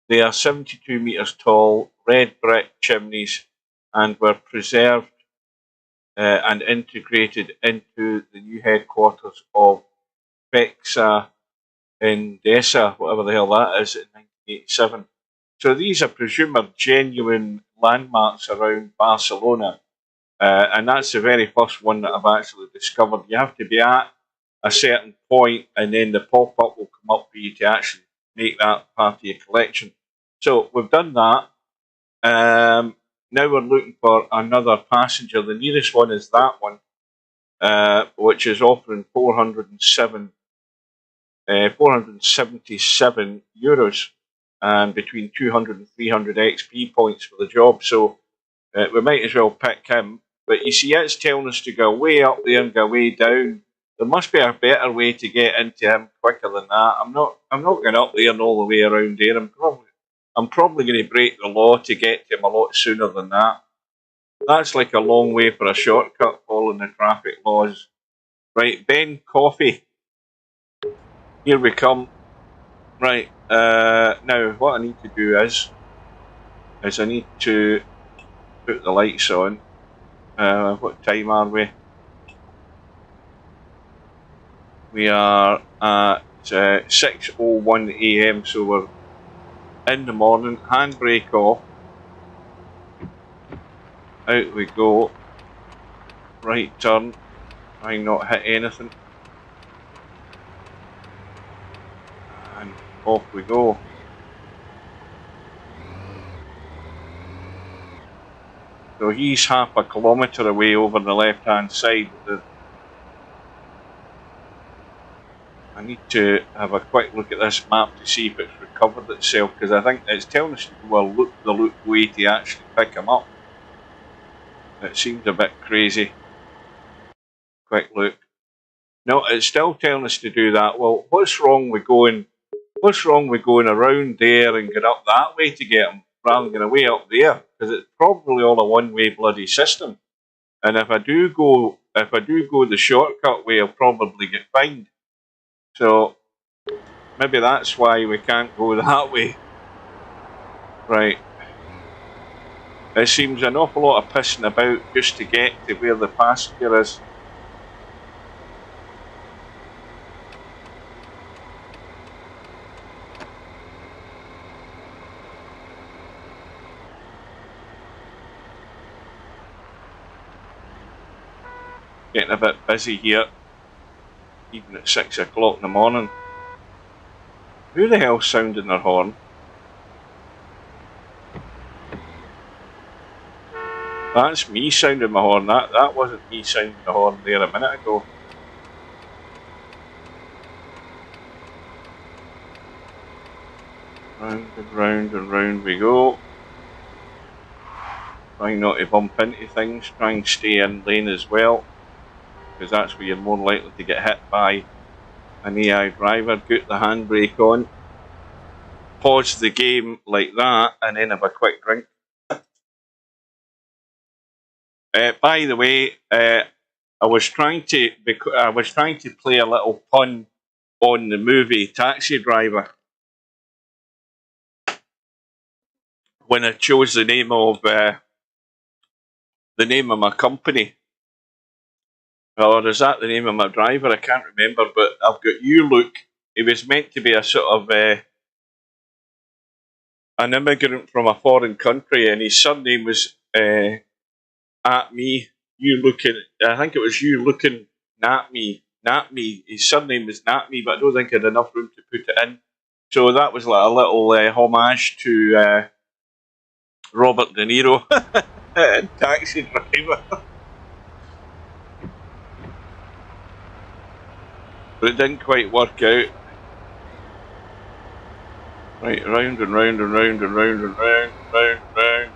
They are 72 metres tall, red brick chimneys, and were preserved and integrated into the new headquarters of Bexa Endesa, whatever the hell that is, in 1987. So these, I presume, are genuine landmarks around Barcelona. and that's the very first one that I've actually discovered. You have to be at a certain point, and then the pop-up will come up for you to actually make that part of your collection. So we've done that. Now we're looking for another passenger. The nearest one is that one, which is offering 477 euros and between 200 and 300 XP points for the job. So we might as well pick him. But you see, it's telling us to go way up there and go way down. There must be a better way to get into him quicker than that. I'm not going up there and all the way around there. I'm probably going to break the law to get to him a lot sooner than that. That's like a long way for a shortcut following the traffic laws. Right, Ben Coffee. Here we come. Right, now what I need to do is I need to put the lights on. What time are we? We are at 6:01 AM, so we're in the morning. Handbrake off. Out we go. Right turn. Try not hit anything. And off we go. So he's half a kilometre away over the left hand side. I need to have a quick look at this map to see if it's recovered itself, because I think it's telling us to go the loop way to actually pick him up. It seems a bit crazy. Quick look. No, it's still telling us to do that. Well, what's wrong with going around there and get up that way to get him rather than way up there? Because it's probably all a one-way bloody system. And if I do go the shortcut way, I'll probably get fined. So maybe that's why we can't go that way. Right. It seems an awful lot of pissing about just to get to where the passenger is. Getting a bit busy here, even at 6 o'clock in the morning. Who the hell's sounding their horn? That's me sounding my horn. That wasn't me sounding the horn there a minute ago. Round and round and round we go. Trying not to bump into things. Try and stay in lane as well, because that's where you're more likely to get hit by an AI driver. Get the handbrake on. Pause the game like that and then have a quick drink. By the way, I was trying to play a little pun on the movie Taxi Driver when I chose the name of my company. Or is that the name of my driver? I can't remember, but I've got You Look. He was meant to be a sort of an immigrant from a foreign country, and his surname was at me. You looking? I think it was You Looking At Me. Nat Me. His surname was Nat Me, but I don't think I had enough room to put it in. So that was like a little homage to Robert De Niro in Taxi Driver. But it didn't quite work out. Right, round and round and round and round and round, round.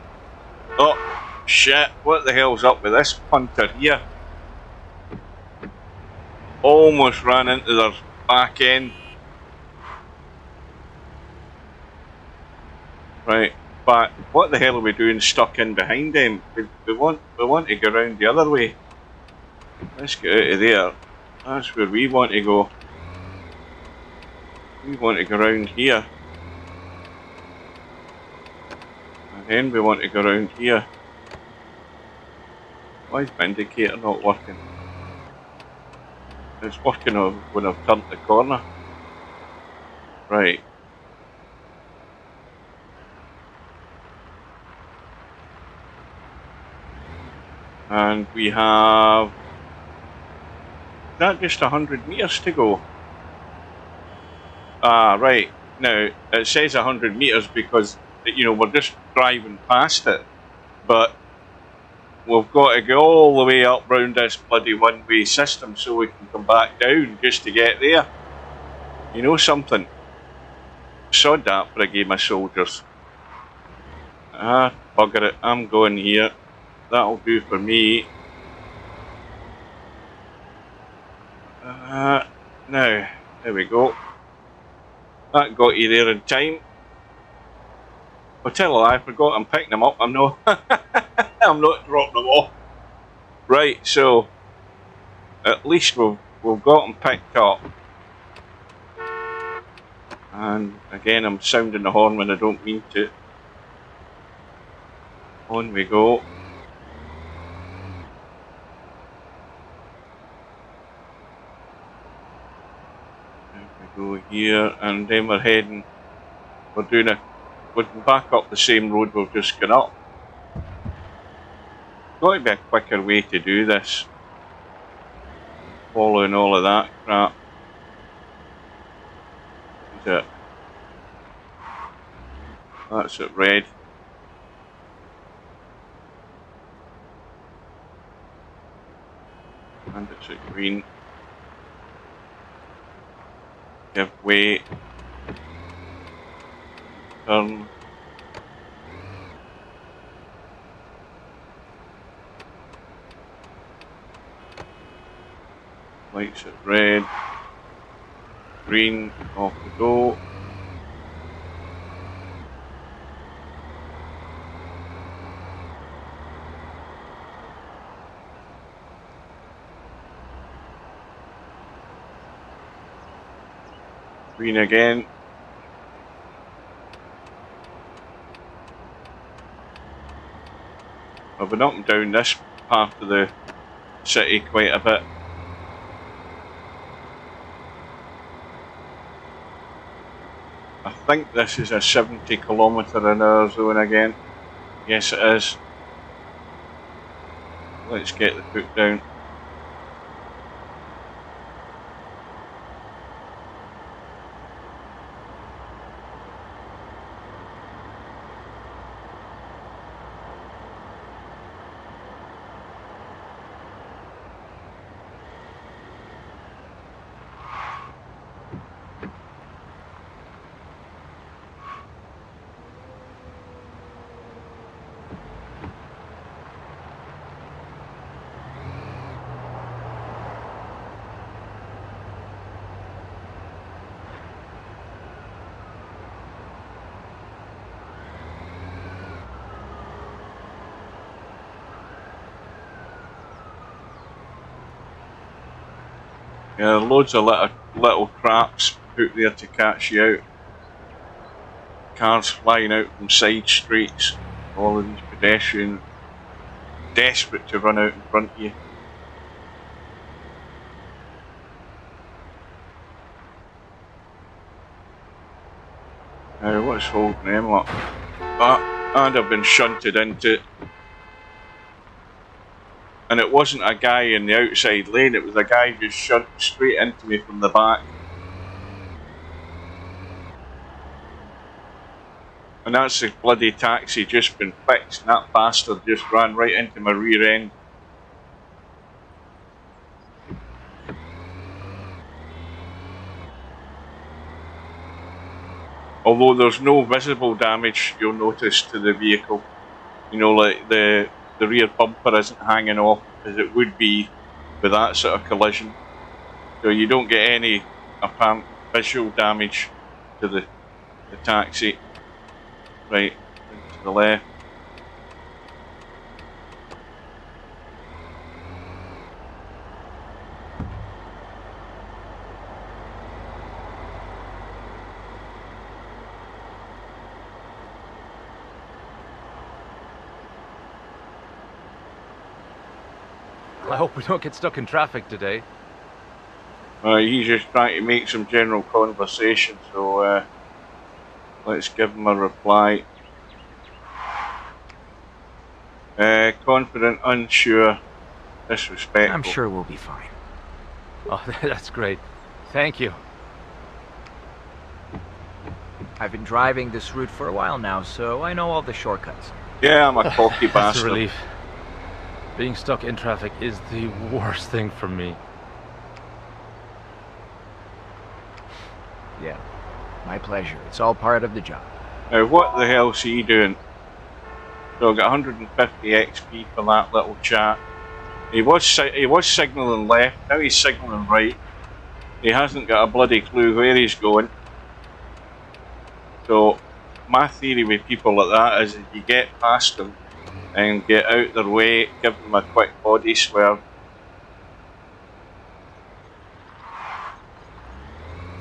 Oh, shit, what the hell's up with this punter here? Almost ran into their back end. Right, but what the hell are we doing stuck in behind them? We want to go around the other way. Let's get out of there. That's where we want to go. We want to go around here. And then we want to go around here. Why is my indicator not working? It's working when I've turned the corner. Right. And we have... Is that just 100 metres to go? Ah, right. Now, it says 100 metres because, you know, we're just driving past it. But we've got to go all the way up round this bloody one-way system so we can come back down just to get there. You know something? Sod that for a game of soldiers. Ah, bugger it. I'm going here. That'll do for me. Now, there we go. That got you there in time. I'll tell a lie, I forgot I'm picking them up. I'm not I'm not dropping them off. Right, so at least we've got them picked up. And again, I'm sounding the horn when I don't mean to. On we go. Go here, and then we're heading. We're going back up the same road we've just gone up. Got to be a quicker way to do this. Following all of that crap. Is it? That's it, red. And it's at green. Give way. Turn. Lights at red. Green. Off we go. Green again. I've been up and down this part of the city quite a bit. I think this is a 70 km/h zone again. Yes, it is. Let's get the foot down. Yeah, loads of little traps put there to catch you out. Cars flying out from side streets. All of these pedestrians desperate to run out in front of you. Now what's holding them up? And I've been shunted into it. And it wasn't a guy in the outside lane, it was a guy just shunted straight into me from the back. And that's the bloody taxi just been fixed, and that bastard just ran right into my rear end. Although there's no visible damage, you'll notice, to the vehicle. You know, like the rear bumper isn't hanging off as it would be with that sort of collision. So you don't get any apparent visual damage to the taxi. Right, to the left. I hope we don't get stuck in traffic today. He's just trying to make some general conversation, so let's give him a reply. Confident, unsure, disrespectful. I'm sure we'll be fine. Oh, that's great. Thank you. I've been driving this route for a while now, so I know all the shortcuts. Yeah, I'm a cocky That's a bastard. relief. Being stuck in traffic is the worst thing for me. Yeah, my pleasure. It's all part of the job. Now, what the hell's he doing? So I got 150 XP for that little chat. He was signalling left, now he's signalling right. He hasn't got a bloody clue where he's going. So, my theory with people like that is that you get past them and get out their way, give them a quick body swerve,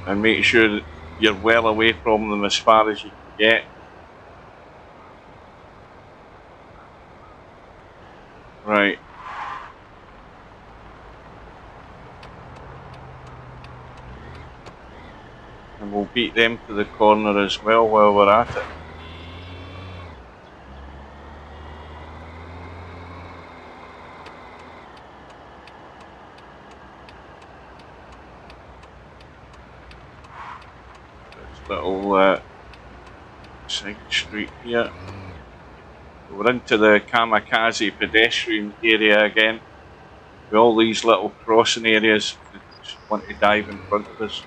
and make sure that you're well away from them as far as you can get. Right. And we'll beat them to the corner as well while we're at it. This little side street here. We're into the Kamikaze pedestrian area again. With all these little crossing areas that just want to dive in front of us.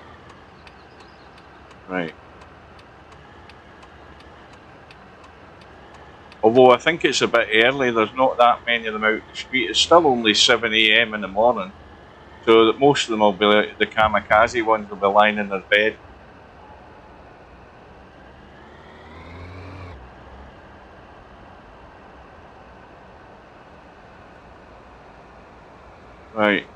Right. Although I think it's a bit early, there's not that many of them out the street. It's still only 7 AM in the morning. So that most of them will be, the Kamikaze ones will be lying in their bed. Right.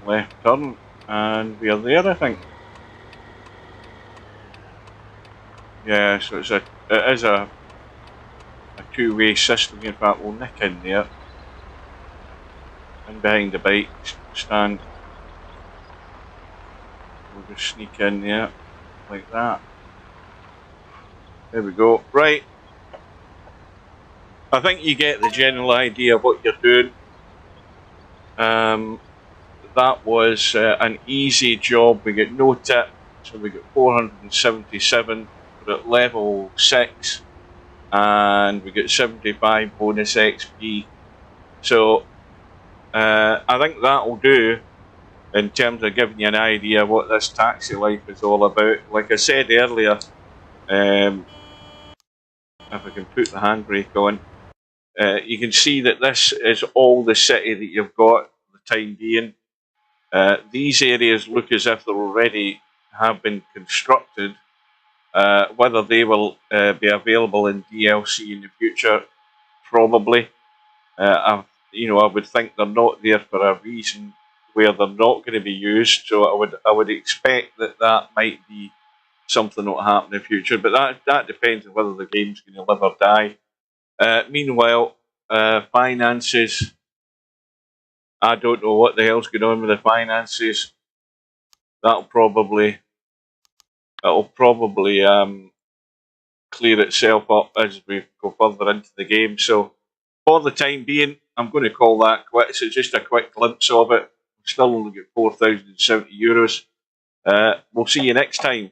Left turn, and we're there, I think. Yeah, so it is a two-way system. In fact, we'll nick in there, and behind the bike stand. We'll just sneak in there, like that. There we go. Right. I think you get the general idea of what you're doing. That was an easy job. We get no tip, so we got 477. We're at level 6, and we get 75 bonus XP. So I think that'll do in terms of giving you an idea of what this taxi life is all about. Like I said earlier, if I can put the handbrake on, you can see that this is all the city that you've got for the time being. These areas look as if they already have been constructed. Whether they will be available in DLC in the future, probably. I would think they're not there for a reason where they're not going to be used. So I would expect that might be something that will happen in the future. But that depends on whether the game's going to live or die. Meanwhile, finances. I don't know what the hell's going on with the finances. That'll probably clear itself up as we go further into the game. So for the time being, I'm going to call that quits. It's just a quick glimpse of it. We've still only got €4,070. We'll see you next time.